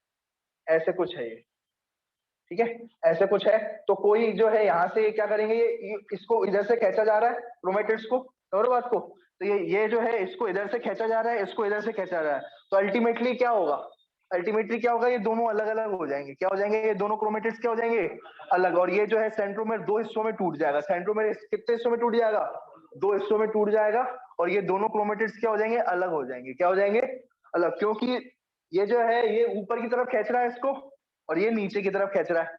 ऐसे कुछ है ये, ठीक है, ऐसे कुछ है। तो कोई जो है यहाँ से क्या करेंगे, ये इसको इधर से खींचा जा रहा है क्रोमेटिड्स को, समझ बात को? तो ये जो है इसको इधर से खींचा जा रहा है, इसको इधर से खींचा जा रहा है। तो अल्टीमेटली क्या होगा? अल्टीमेटली क्या होगा? ये दोनों अलग अलग हो जाएंगे। क्या हो जाएंगे? ये दोनों क्रोमेटिड्स क्या हो जाएंगे? अलग। और ये जो है सेंट्रोमेर दो हिस्सों में टूट जाएगा। सेंट्रोमेर कितने हिस्सों में टूट जाएगा? दो हिस्सों में टूट जाएगा और ये दोनों क्रोमेटिड्स क्या हो जाएंगे, अलग हो जाएंगे। क्या हो जाएंगे, अलग, क्योंकि ये जो है ये ऊपर की तरफ खींच रहा है इसको और ये नीचे की तरफ खींच रहा है।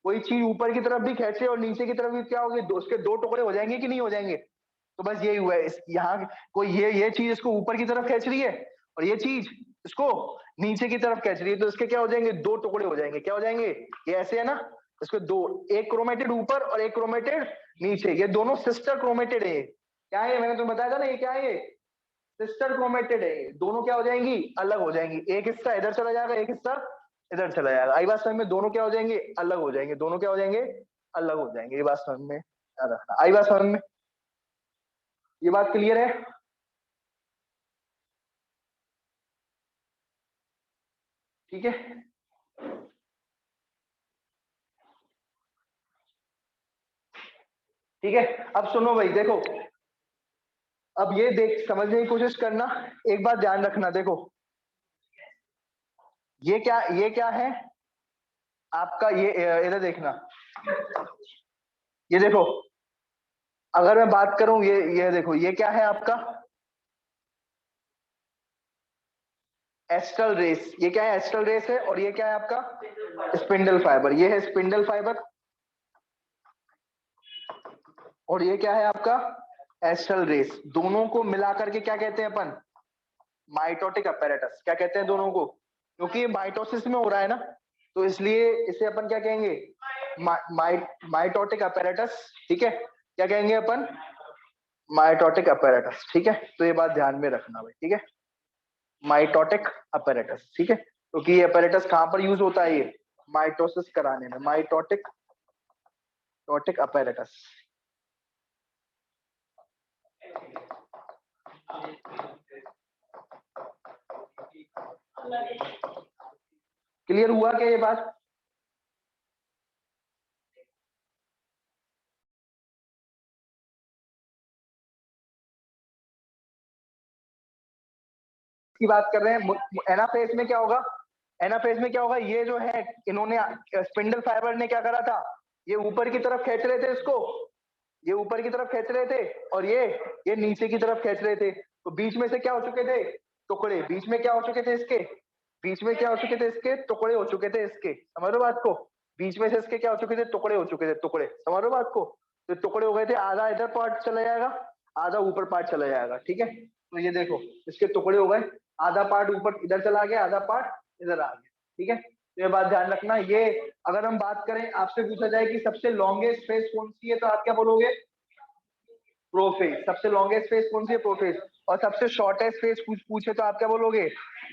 कोई चीज ऊपर की तरफ भी खींचे और नीचे की तरफ भी क्या होगी, उसके दो टुकड़े हो जाएंगे कि नहीं हो जाएंगे। तो बस यही हुआ है यहाँ, कोई ये चीज इसको ऊपर की तरफ खींच रही है और ये चीज इसको नीचे की तरफ खींच रही है, तो इसके क्या हो जाएंगे, दो टुकड़े हो जाएंगे। क्या हो जाएंगे, ये ऐसे है ना, इसके दो, एक क्रोमेटिड ऊपर और एक क्रोमेटिड नीचे, ये दोनों सिस्टर क्रोमेटिड है। क्या है, मैंने तुम्हें बताया था ना, ये क्या है, ये सिस्टर क्रोमेटिड है। दोनों क्या हो जाएंगी, अलग हो जाएंगी। एक हिस्सा इधर चला जाएगा, एक हिस्सा इधर चला जाएगा। आई बात समझ में, दोनों क्या हो जाएंगे, अलग हो जाएंगे। दोनों क्या हो जाएंगे, अलग हो जाएंगे। ये बात समझ में याद रखना। आई बात समझ में, ये बात क्लियर है। ठीक है, ठीक है। अब सुनो भाई, देखो, अब ये देख समझने की कोशिश करना। एक बात ध्यान रखना, देखो ये क्या है आपका, ये इधर देखना, ये देखो, अगर मैं बात करूं, ये देखो, ये क्या है आपका, एस्ट्रल रेस। ये क्या है, एस्ट्रल रेस है। और ये क्या है आपका, स्पिंडल फाइबर। ये है स्पिंडल फाइबर और ये क्या है आपका, एस्ट्रल रेस। दोनों को मिलाकर के क्या कहते हैं अपन, माइटोटिक अपैरेटस। क्या कहते हैं दोनों को, क्योंकि माइटोसिस में हो रहा है ना, तो इसलिए इसे अपन क्या कहेंगे, माइटोटिक अपैरेटस। ठीक है, क्या कहेंगे अपन, माइटोटिक अपैरेटस। ठीक है, तो ये बात ध्यान में रखना भाई। ठीक है, माइटोटिक अपैरेटस। ठीक है, क्योंकि ये अपैरेटस कहां पर यूज होता है, ये माइटोसिस कराने में, माइटोटिक टोटिक अपैरेटस। क्लियर हुआ क्या ये बात। की बात कर रहे हैं, एनाफेज में क्या होगा, एनाफेज में क्या होगा, ये जो है इन्होंने, स्पिंडल फाइबर ने क्या करा था, ये ऊपर की तरफ खींच रहे थे इसको, ये ऊपर की तरफ खींच रहे थे और ये नीचे की तरफ खींच रहे थे। तो बीच में से क्या हो चुके थे, टुकड़े। बीच में क्या हो चुके थे इसके, बीच में क्या हो चुके थे इसके, टुकड़े हो चुके थे इसके। समझ लो बात को, बीच में से इसके क्या हो चुके थे, टुकड़े हो चुके थे, टुकड़े। समझ लो बात को, तो टुकड़े हो गए थे, आधा इधर पार्ट चला जाएगा, आधा ऊपर पार्ट चला जाएगा। ठीक है, तो ये देखो इसके टुकड़े हो गए, आधा पार्ट ऊपर इधर चला गया, आधा पार्ट इधर आ गया। ठीक है, तो ये बात ध्यान रखना। ये अगर हम बात करें, आपसे पूछा जाए कि सबसे लॉन्गेस्ट फेज कौन सी है, तो आप क्या बोलोगे, प्रोफेज। सबसे लॉन्गेस्ट फेज कौन सी है, प्रोफेज। और सबसे शॉर्टेस्ट फेज पूछे तो आप क्या बोलोगे,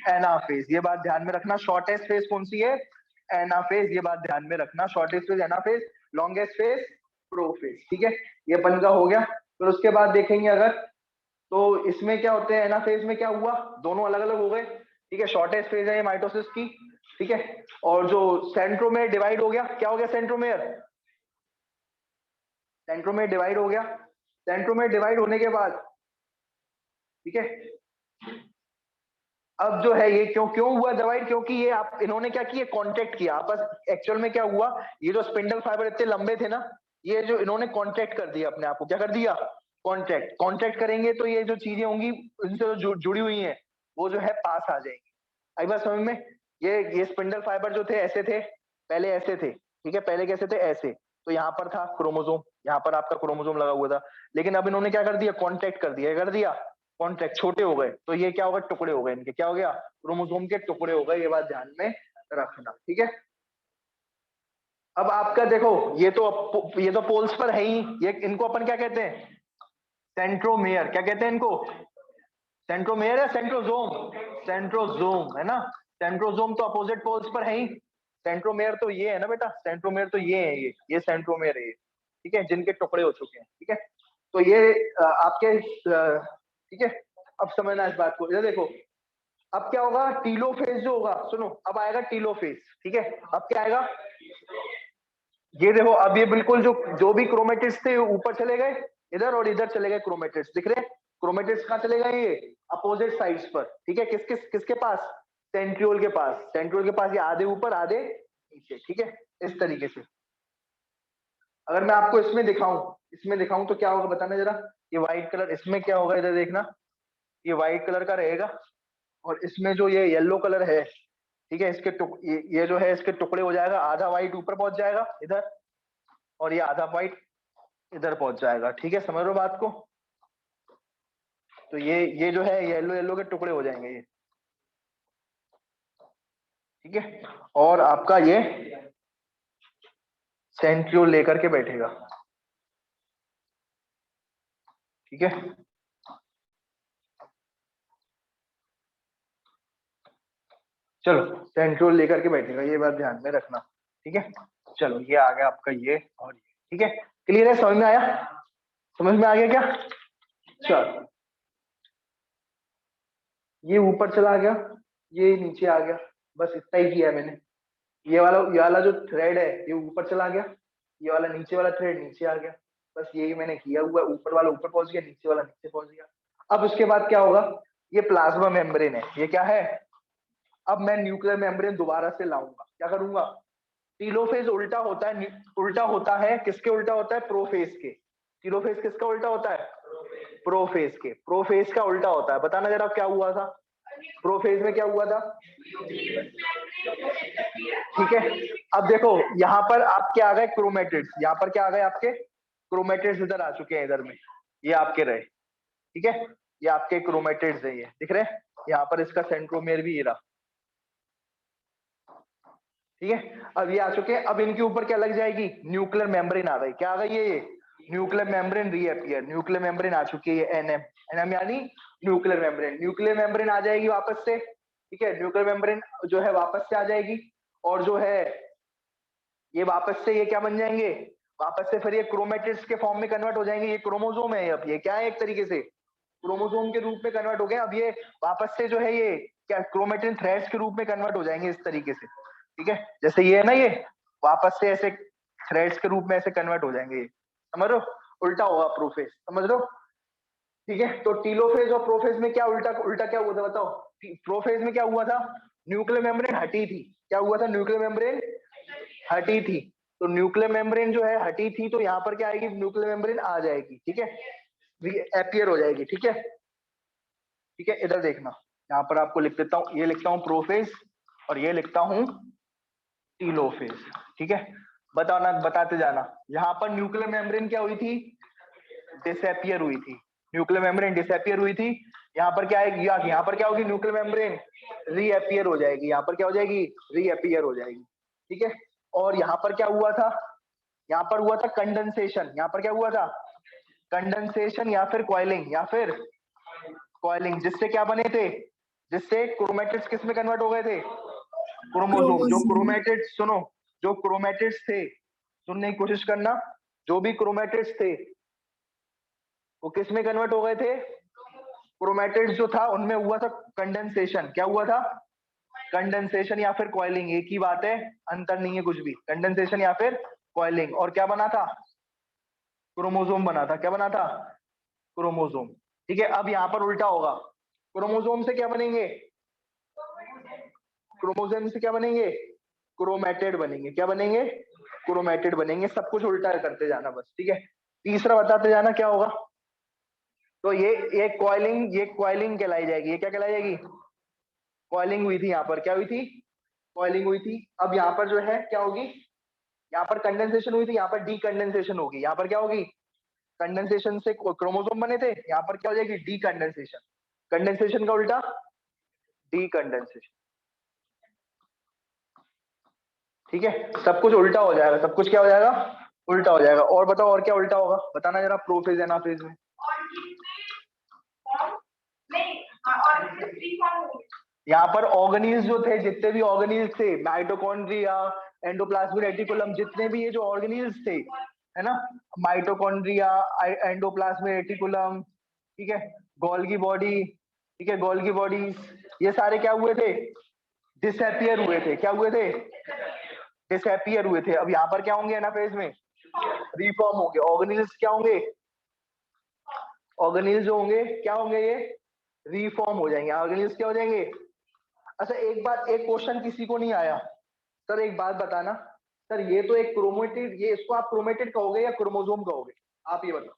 एनाफेज। ये बात ध्यान में रखना, शॉर्टेस्ट फेज कौन सी है, एनाफेज। ये बात ध्यान में रखना, shortest phase anaphase, longest phase prophase. ठीक है, ये अपन का हो गया। फिर उसके बाद देखेंगे अगर, तो इसमें क्या होते हैं, एनाफेज में क्या हुआ, दोनों अलग अलग हो गए। ठीक है, शॉर्टेस्ट फेज है ये माइटोसिस की। ठीक है, और जो सेंट्रोमेयर डिवाइड हो गया, क्या हो गया, सेंट्रोमेयर, सेंट्रोमेयर डिवाइड हो गया। सेंट्रोमेयर डिवाइड होने के बाद, ठीक है, अब जो है ये क्यों क्यों हुआ डिवाइड, क्योंकि ये आप इन्होंने क्या किया, कांटेक्ट किया आपस। एक्चुअल में क्या हुआ, ये जो स्पिंडल फाइबर इतने लंबे थे ना, ये जो इन्होंने कांटेक्ट कर दिया अपने आप को, क्या कर दिया, कांटेक्ट। कांटेक्ट करेंगे तो ये जो चीजें होंगी इनसे जो जुड़ी हुई हैं, वो जो है पास आ जाएंगी। आई बात समझ में। ये स्पिंडल फाइबर जो थे ऐसे थे, पहले ऐसे थे। ठीक है, पहले कैसे थे, ऐसे। तो यहाँ पर था क्रोमोसोम, यहाँ पर आपका क्रोमोसोम लगा हुआ था। लेकिन अब इन्होंने क्या कर दिया, कांटेक्ट कर दिया, क्या कर दिया, कॉन्ट्रैक्ट, छोटे हो गए। तो ये क्या होगा, टुकड़े हो गए इनके। क्या हो गया, क्रोमोसोम के टुकड़े हो गए। ये बात ध्यान में रखना। ठीक है, अब आपका देखो, ये तो पोल्स पर है ही। ये इनको अपन क्या कहते हैं, सेंट्रोमेयर। क्या कहते हैं इनको, सेंट्रोमेयर है, सेंट्रोजोम, सेंट्रोजोम है ना। सेंट्रोजोम तो अपोजिट पोल्स पर है ही। सेंट्रोमेयर तो ये है ना बेटा, सेंट्रोमेयर तो ये है, ये सेंट्रोमेयर है ये। ठीक है, जिनके टुकड़े हो चुके हैं। ठीक है, तो ये आपके ठीक है, अब समझना इस बात को। इधर देखो, अब क्या होगा, टीलोफेज जो होगा, सुनो, अब आएगा टीलोफेज। ठीक है, अब क्या आएगा, ये देखो, अब ये बिल्कुल जो भी क्रोमेटिड्स थे ऊपर चले गए, इधर और इधर चले गए क्रोमेटिड्स। दिख रहे, क्रोमेटिड्स कहाँ चले गए, ये अपोजिट साइड्स पर। ठीक है, किसके पास, सेंट्रियोल के पास। सेंट्रियोल के पास ये आधे ऊपर आधे नीचे। ठीक है, इस तरीके से। अगर मैं आपको इसमें दिखाऊं तो क्या होगा बताना जरा। ये व्हाइट कलर इसमें क्या होगा, इधर देखना, ये व्हाइट कलर का रहेगा और इसमें जो ये येलो कलर है, ठीक है, ये जो है इसके टुकड़े हो जाएगा, आधा व्हाइट ऊपर पहुंच जाएगा इधर और ये आधा व्हाइट इधर पहुंच जाएगा। ठीक है, समझ लो बात को। तो ये जो है येलो येलो के टुकड़े हो जाएंगे ये। ठीक है, और आपका ये सेंट्रियोल लेकर के बैठेगा। ठीक है, चलो सेंट्रियोल लेकर के बैठेगा, ये बात ध्यान में रखना। ठीक है, चलो ये आ गया आपका ये और ये। ठीक है, क्लियर है, समझ में आया? समझ में आ गया क्या? चलो ये ऊपर चला गया, ये नीचे आ गया, बस इतना ही किया है मैंने। ये वाला जो थ्रेड है ये ऊपर चला गया, ये वाला नीचे वाला थ्रेड नीचे आ गया, बस यही मैंने किया हुआ है। ऊपर वाला ऊपर पहुंच गया, नीचे वाला नीचे पहुंच गया। अब उसके बाद क्या होगा, ये प्लाज्मा मेम्ब्रेन है, ये क्या है? अब मैं न्यूक्लियर मेम्ब्रेन दोबारा से लाऊंगा, क्या करूंगा? टीलोफेज उल्टा होता है, उल्टा होता है किसके? उल्टा होता है प्रोफेज के। टीलोफेज किसका उल्टा होता है? प्रोफेज के। प्रोफेज का उल्टा होता है, बताना जरा क्या हुआ था प्रोफेज में, क्या हुआ था? ठीक है, अब देखो यहाँ पर आपके आ गए क्रोमेटिड्स, यहाँ पर क्या आ गए आपके क्रोमेटिड्स, इधर आ चुके हैं, इधर में ये आपके रहे। ठीक है, ये आपके क्रोमेटिड्स है, ये दिख रहे हैं, यहाँ पर इसका सेंट्रोमेयर भी ये रहा। ठीक है, अब ये आ चुके हैं, अब इनके ऊपर क्या लग जाएगी? न्यूक्लियर मेम्ब्रेन आ गई। क्या आ गई ये? Nuclear membrane reappear, nuclear membrane आ चुकी है, एनएम। एनएम यानी न्यूक्लियर मेम्ब्रेन, न्यूक्लियर मेम्ब्रेन आ जाएगी वापस से। ठीक है, न्यूक्लियर मेम्ब्रेन जो है वापस से आ जाएगी, और जो है ये वापस से ये क्या बन जाएंगे? वापस से फिर ये क्रोमेटिड्स के फॉर्म में कन्वर्ट हो जाएंगे। ये क्रोमोसोम है, अब ये क्या है? एक तरीके से क्रोमोसोम के रूप में कन्वर्ट हो गए। अब ये वापस से जो है ये क्या क्रोमेटिन थ्रेड्स के रूप में कन्वर्ट हो जाएंगे इस तरीके से। ठीक है, जैसे ये है ना, ये वापस से ऐसे थ्रेड्स के रूप में ऐसे कन्वर्ट हो जाएंगे, ये समझ लो, उल्टा होगा प्रोफेज, समझ लो। ठीक है, तो टीलोफेज और प्रोफेज में क्या उल्टा उल्टा क्या हुआ था बताओ? प्रोफेज में क्या हुआ था? न्यूक्लियर मेम्ब्रेन हटी थी। क्या हुआ था? न्यूक्लियर मेम्ब्रेन हटी थी। तो न्यूक्लियर मेम्ब्रेन जो है हटी थी, तो यहाँ पर क्या आएगी? न्यूक्लियर मेम्ब्रेन आ जाएगी। ठीक है, अपियर हो जाएगी। ठीक है, ठीक है, इधर देखना, यहाँ पर आपको लिख देता हूँ, ये लिखता हूँ प्रोफेज और ये लिखता हूँ टीलोफेज। ठीक है, बताना, बताते जाना। यहाँ पर न्यूक्लियर मेम्ब्रेन क्या हुई थी? डिसअपियर हुई थी। न्यूक्लियर मेम्ब्रेन डिसअपियर हुई थी। यहाँ पर क्या आएगी? यहाँ पर क्या होगी? न्यूक्लियर मेम्ब्रेन रीअपियर हो जाएगी। यहाँ पर क्या हो जाएगी? रीअपियर हो जाएगी। ठीक है, और यहाँ पर क्या हुआ था? यहाँ पर हुआ था कंडेंसेशन। यहाँ पर क्या हुआ था? कंडेंसेशन या फिर कॉइलिंग, या फिर कॉइलिंग, जिससे क्या बने थे? जिससे क्रोमेटिड्स किस में कन्वर्ट हो गए थे? क्रोमोसोम। जो क्रोमोसोम। क्रोमेटिड्स, सुनो, जो क्रोमेटिड्स थे, सुनने की कोशिश करना, जो भी क्रोमेटिड्स थे वो किस में कन्वर्ट हो गए थे? क्रोमेटिड्स जो था उनमें हुआ था कंडेंसेशन। क्या हुआ था? कंडेंसेशन या फिर कॉइलिंग, एक ही बात है, अंतर नहीं है कुछ भी। कंडेंसेशन या फिर कॉइलिंग, और क्या बना था? क्रोमोसोम बना था। क्या बना था? क्रोमोसोम। ठीक है, अब यहाँ पर उल्टा होगा, क्रोमोसोम से क्या बनेंगे? क्रोमोसोम से क्या बनेंगे? क्रोमेटिड बनेंगे। क्या बनेंगे? क्रोमेटिड बनेंगे। सब कुछ उल्टा करते जाना बस। ठीक है, तीसरा बताते जाना क्या होगा। तो ये कॉइलिंग कहलाई जाएगी। ये क्या कहलाई जाएगी? कॉइलिंग हुई थी, यहाँ पर क्या हुई थी? कॉइलिंग हुई थी। अब यहाँ पर जो है क्या होगी? यहाँ पर कंडेंसेशन हुई थी, यहाँ पर डी कंडेंसेशन होगी। यहाँ पर क्या होगी? कंडेंसेशन से क्रोमोसोम बने थे, यहाँ पर क्या हो जाएगी? D condensation. कंडेंसेशन का उल्टा डी कंडेंसेशन। ठीक है, सब कुछ उल्टा हो जाएगा, सब कुछ क्या हो जाएगा? उल्टा हो जाएगा। और बताओ और क्या उल्टा होगा, बताना जरा, प्रोफेज एनाफेज में। यहाँ पर ऑर्गेनील्स जो थे, जितने भी ऑर्गेनील्स थे, माइटोकॉन्ड्रिया, एंडोप्लाज्मिक रेटिकुलम, जितने भी ये जो ऑर्गेनील्स थे, है ना, माइटोकॉन्ड्रिया, एंडोप्लाज्मिक रेटिकुलम, ठीक है, गोल्गी बॉडी, ठीक है, गोल्गी बॉडीज, ये सारे क्या हुए थे? डिसअपियर हुए थे। क्या हुए थे? डिसअपियर हुए थे। अब यहाँ पर क्या होंगे एनाफेज में? रिफॉर्म होंगे। ऑर्गेनील्स क्या होंगे? ऑर्गेनील्स जो होंगे क्या होंगे? ये रिफॉर्म हो जाएंगे। ऑर्गेनील्स क्या हो जाएंगे? अच्छा एक बात, एक क्वेश्चन किसी को नहीं आया, सर एक बात बताना, सर ये तो एक क्रोमेटिड, ये इसको आप क्रोमेटिड कहोगे या क्रोमोसोम कहोगे, आप ये बताओ।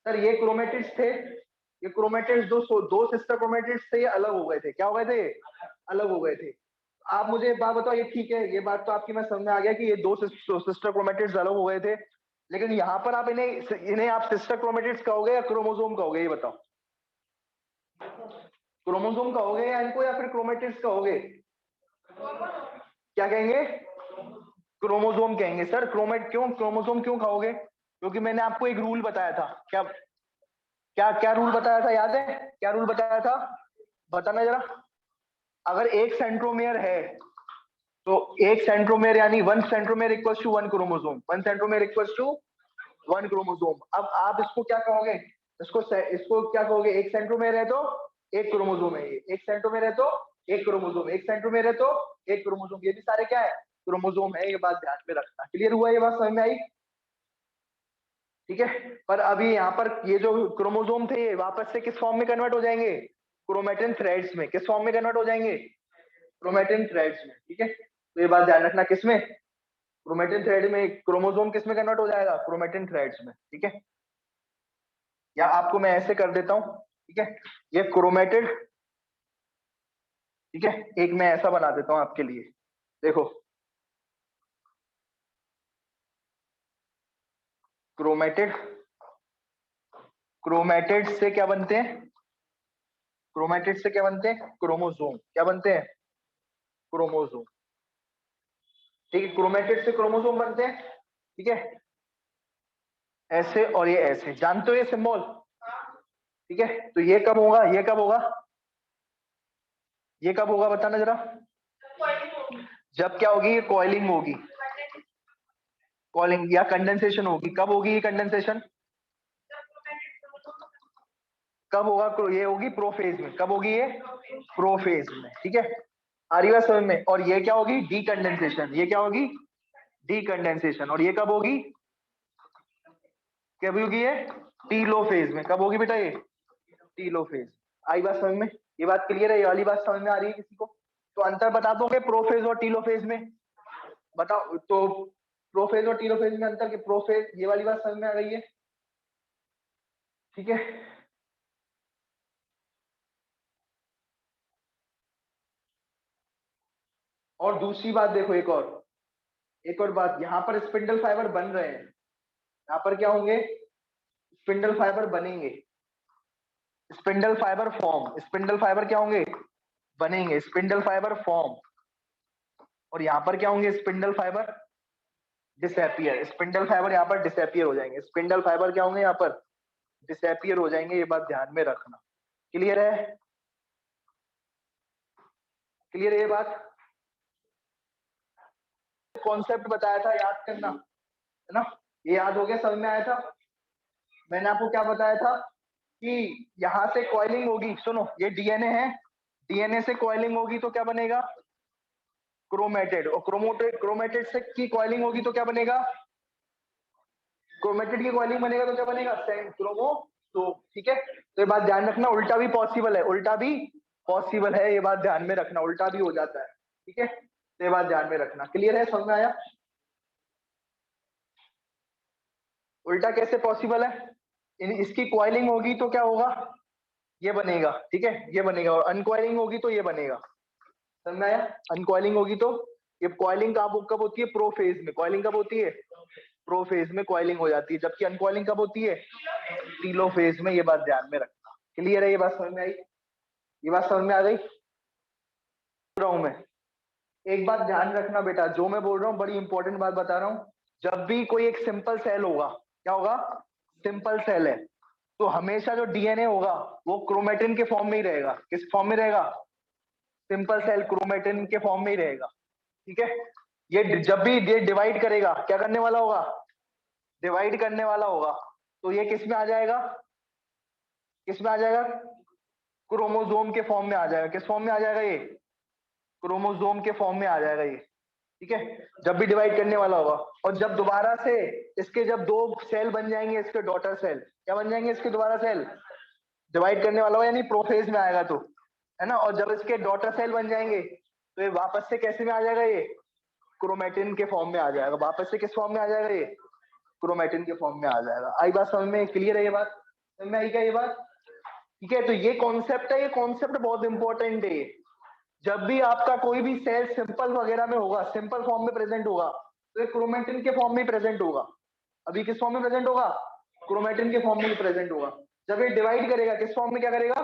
सर ये क्रोमेटिड्स थे, ये क्रोमेटिड्स दो सिस्टर क्रोमेटिड्स थे, ये अलग हो गए थे, क्या हो गए थे, अलग हो गए थे। आप मुझे एक बात बताओ, ये ठीक है, ये बात तो आपकी मैं समझ में आ गया कि ये दो सिस्टर क्रोमेटिड्स अलग हो गए थे, लेकिन यहाँ पर आप इन्हें इन्हें आप सिस्टर क्रोमेटिड्स कहोगे या क्रोमोसोम कहोगे, ये बताओ। क्रोमोसोम कहोगे या इनको, या फिर क्रोमेटिड्स कहोगे, क्या कहेंगे, क्रोमोसोम कहेंगे। सर क्यों क्रोमोसोम क्यों कहोगे, क्योंकि मैंने आपको एक रूल बताया था, क्या क्या क्या रूल बताया था, याद है क्या रूल बताया था, बताना जरा। अगर एक सेंट्रोमेयर है तो एक सेंट्रोमेयर यानी one centromere equals to one chromosome, one centromere equals to one chromosome. अब आप इसको क्या कहोगे, इसको क्या कहोगे, एक सेंट्रोमेयर है तो एक क्रोमोसोम है, ये एक सेंट्रोमेयर है तो एक क्रोमोसोम, एक सेंट्रोमेयर है तो एक क्रोमोसोम, ये भी सारे क्या है, क्रोमोसोम है, ये बात ध्यान में रखना। क्लियर हुआ, ये बात समझ में आई, ठीक है। पर अभी यहाँ पर ये जो क्रोमोसोम थे ये वापस से किस फॉर्म में कन्वर्ट हो जाएंगे, क्रोमेटिन थ्रेड्स में, किस फॉर्म में कन्वर्ट हो जाएंगे, क्रोमेटिन थ्रेड्स में, ठीक है। तो ये बात ध्यान रखना, किसमें, क्रोमेटिन थ्रेड में, क्रोमोसोम किसमें कन्वर्ट हो जाएगा, क्रोमेटिन थ्रेड्स में, ठीक है। या आपको मैं ऐसे कर देता हूं, ठीक है, ये क्रोमेटिड, ठीक है, एक मैं ऐसा बना देता हूं आपके लिए, देखो क्रोमेटिड, क्रोमेटिड से क्या बनते हैं, क्रोमेटिड से क्या बनते हैं, क्रोमोसोम, क्या बनते हैं, क्रोमोसोम, ठीक है। क्रोमेटिड से क्रोमोसोम बनते हैं, ठीक है, ऐसे और ये ऐसे, जानते हो ये सिंबल, ठीक है। तो ये कब होगा, ये कब होगा, ये कब होगा बताना जरा, जब क्या होगी, ये कॉइलिंग होगी, कॉइलिंग या कंडेंसेशन होगी, कब होगी ये कंडेंसेशन, कब होगा, ये होगी प्रोफेज में, कब होगी ये, प्रोफेज में, ठीक है। आ रही बात समझ में, और ये क्या होगी, डीकंडेंसेशन, ये क्या होगी, डीकंडेंसेशन, और ये कब होगी, कब होगी ये, टीलोफेज में, कब होगी बेटा ये, टीलोफेज। आई बात समझ में, ये बात क्लियर है, ये वाली बात समझ में आ रही है किसी को, तो अंतर बता दोगे प्रोफेज और टीलोफेज में, बताओ तो, प्रोफेज और टीलोफेज में अंतर, के प्रोफेज, ये वाली बात समझ में आ गई है, ठीक है। और दूसरी बात देखो, एक और बात, यहाँ पर स्पिंडल फाइबर बन रहे हैं, यहाँ पर क्या होंगे, स्पिंडल फाइबर बनेंगे, spindle fibre form, spindle fibre क्या होंगे, बनेंगे, स्पिंडल फाइबर फॉर्म, और यहाँ पर क्या होंगे, spindle fibre disappear, spindle fibre यहाँ पर डिसएपियर हो जाएंगे, स्पिंडल फाइबर क्या होंगे यहाँ पर, डिसएपियर हो जाएंगे, ये बात ध्यान में रखना। क्लियर है, क्लियर है ये बात, कॉन्सेप्ट बताया था, याद करना, है ना, ये याद हो गया, समझ में आया था। मैंने आपको क्या बताया था कि यहाँ से कॉइलिंग होगी, सुनो ये डीएनए है, डीएनए से कॉइलिंग होगी तो क्या बनेगा, क्रोमेटेड, और क्रोमेटेड से की कॉइलिंग होगी तो क्या बनेगा, क्रोमेटेड की कॉइलिंग बनेगा तो क्या बनेगा, क्रोमोसोम, ठीक है। तो ये बात ध्यान रखना, उल्टा भी पॉसिबल है, उल्टा भी पॉसिबल है, ये बात ध्यान में रखना, उल्टा भी हो जाता है, ठीक है। तो ये बात ध्यान में रखना, क्लियर है, समझ में आया, उल्टा कैसे पॉसिबल है, इसकी कॉइलिंग होगी तो क्या होगा, ये बनेगा, ठीक है, ये बनेगा, और अनकॉइलिंग होगी तो ये बनेगा, समझ में आया, अनकॉइलिंग होगी तो, ये कॉइलिंग कब होती है, प्रोफेज में, कॉइलिंग कब होती है, प्रोफेज में कॉइलिंग हो जाती है, जबकि अनकॉइलिंग कब होती है, टीलोफेज में, ये बात ध्यान में रखना। क्लियर है, ये बात समझ में आई, ये बात समझ में आ गई, रहा हूं मैं, एक बात ध्यान रखना बेटा, जो मैं बोल रहा हूँ बड़ी इंपॉर्टेंट बात बता रहा हूँ, जब भी कोई एक सिंपल सेल होगा, क्या होगा, सिंपल सेल है, तो हमेशा जो डीएनए होगा वो क्रोमेटिन के फॉर्म में ही रहेगा, किस फॉर्म में रहेगा, सिंपल सेल क्रोमेटिन के फॉर्म में ही रहेगा, ठीक है। ये जब भी ये डिवाइड करेगा, क्या करने वाला होगा, डिवाइड करने वाला होगा, तो ये किस में आ जाएगा, किस में आ जाएगा, क्रोमोसोम के फॉर्म में आ जाएगा, किस फॉर्म में आ जाएगा ये, क्रोमोसोम के फॉर्म में आ जाएगा ये, ठीक है, जब भी डिवाइड करने वाला होगा। और जब दोबारा से इसके जब दो सेल बन जाएंगे, इसके डॉटर सेल क्या बन जाएंगे, इसके दोबारा सेल, डिवाइड करने वाला होगा यानी प्रोफेज में आएगा तो, है ना, और जब इसके डॉटर सेल बन जाएंगे तो ये वापस से कैसे में आ जाएगा, ये क्रोमेटिन के फॉर्म में आ जाएगा, वापस से किस फॉर्म में आ जाएगा, ये क्रोमेटिन के फॉर्म में आ जाएगा। आई बात समझ में, क्लियर है ये बात, समझ में आई क्या ये बात? ठीक है, तो ये कॉन्सेप्ट है, ये कॉन्सेप्ट बहुत इंपॉर्टेंट है। जब भी आपका कोई भी सेल सिंपल वगैरह में होगा, सिंपल फॉर्म में प्रेजेंट होगा, तो ये क्रोमेटिन के फॉर्म में प्रेजेंट होगा। अभी किस फॉर्म में प्रेजेंट होगा, क्रोमेटिन के फॉर्म में प्रेजेंट होगा। जब ये डिवाइड करेगा, किस फॉर्म में क्या करेगा,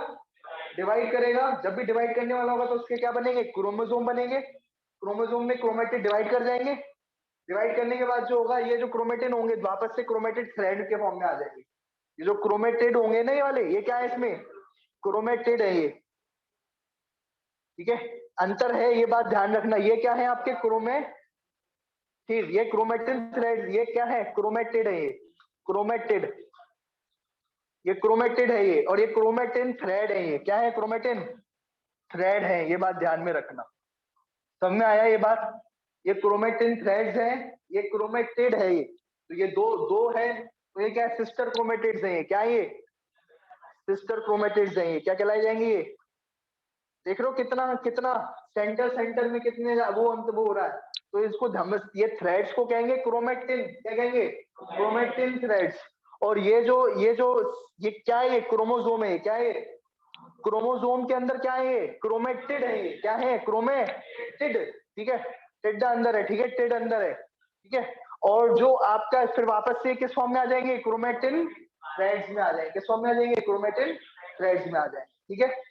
डिवाइड करेगा। जब भी डिवाइड करने वाला होगा तो उसके क्या बनेंगे, क्रोमोसोम बनेंगे। क्रोमोसोम में क्रोमेटिड डिवाइड कर जाएंगे। डिवाइड करने के बाद जो होगा, ये जो क्रोमेटिन होंगे वापस से क्रोमेटिड थ्रेड के फॉर्म में आ जाएंगे। ये जो क्रोमेटिड होंगे ना ये वाले, ये क्या है, इसमें क्रोमेटिड है ये। ठीक है, अंतर है, ये बात ध्यान रखना। ये क्या है आपके क्रोमेटिड, ये क्रोमेटिन थ्रेड, ये क्या है, क्रोमेटिड है ये, क्रोमेटिड, ये क्रोमेटिड है ये, और ये क्रोमेटिन थ्रेड है ये। क्या है, क्रोमेटिन थ्रेड है, ये बात ध्यान में रखना। समझ में आया ये बात? ये क्रोमेटिन थ्रेड्स हैं, ये क्रोमेटिड है ये। तो ये दो दो है, तो ये क्या है, सिस्टर क्रोमेटिड्स हैं ये। क्या है ये, सिस्टर क्रोमेटिड्स हैं ये। क्या कहलाए जाएंगे ये, देख रहे हो कितना कितना सेंटर सेंटर में कितने वो अंत वो हो रहा है। तो इसको ये थ्रेड्स को कहेंगे क्रोमेटिन, क्या कहेंगे, क्रोमेटिन थ्रेड्स। और ये क्या है, ये क्रोमोसोम है, क्या है, क्रोमोसोम के अंदर क्या है, ये क्रोमेटिड है ये। क्या है, क्रोमेटिड, ठीक है, टिड अंदर है, ठीक है, टिड अंदर है, ठीक है। और जो आपका फिर वापस से किस फॉर्म में आ जाएंगे, क्रोमेटिन थ्रेड्स में आ जाएंगे। किस फॉर्म में आ जाएंगे, क्रोमेटिन थ्रेड्स में आ जाएंगे, ठीक है।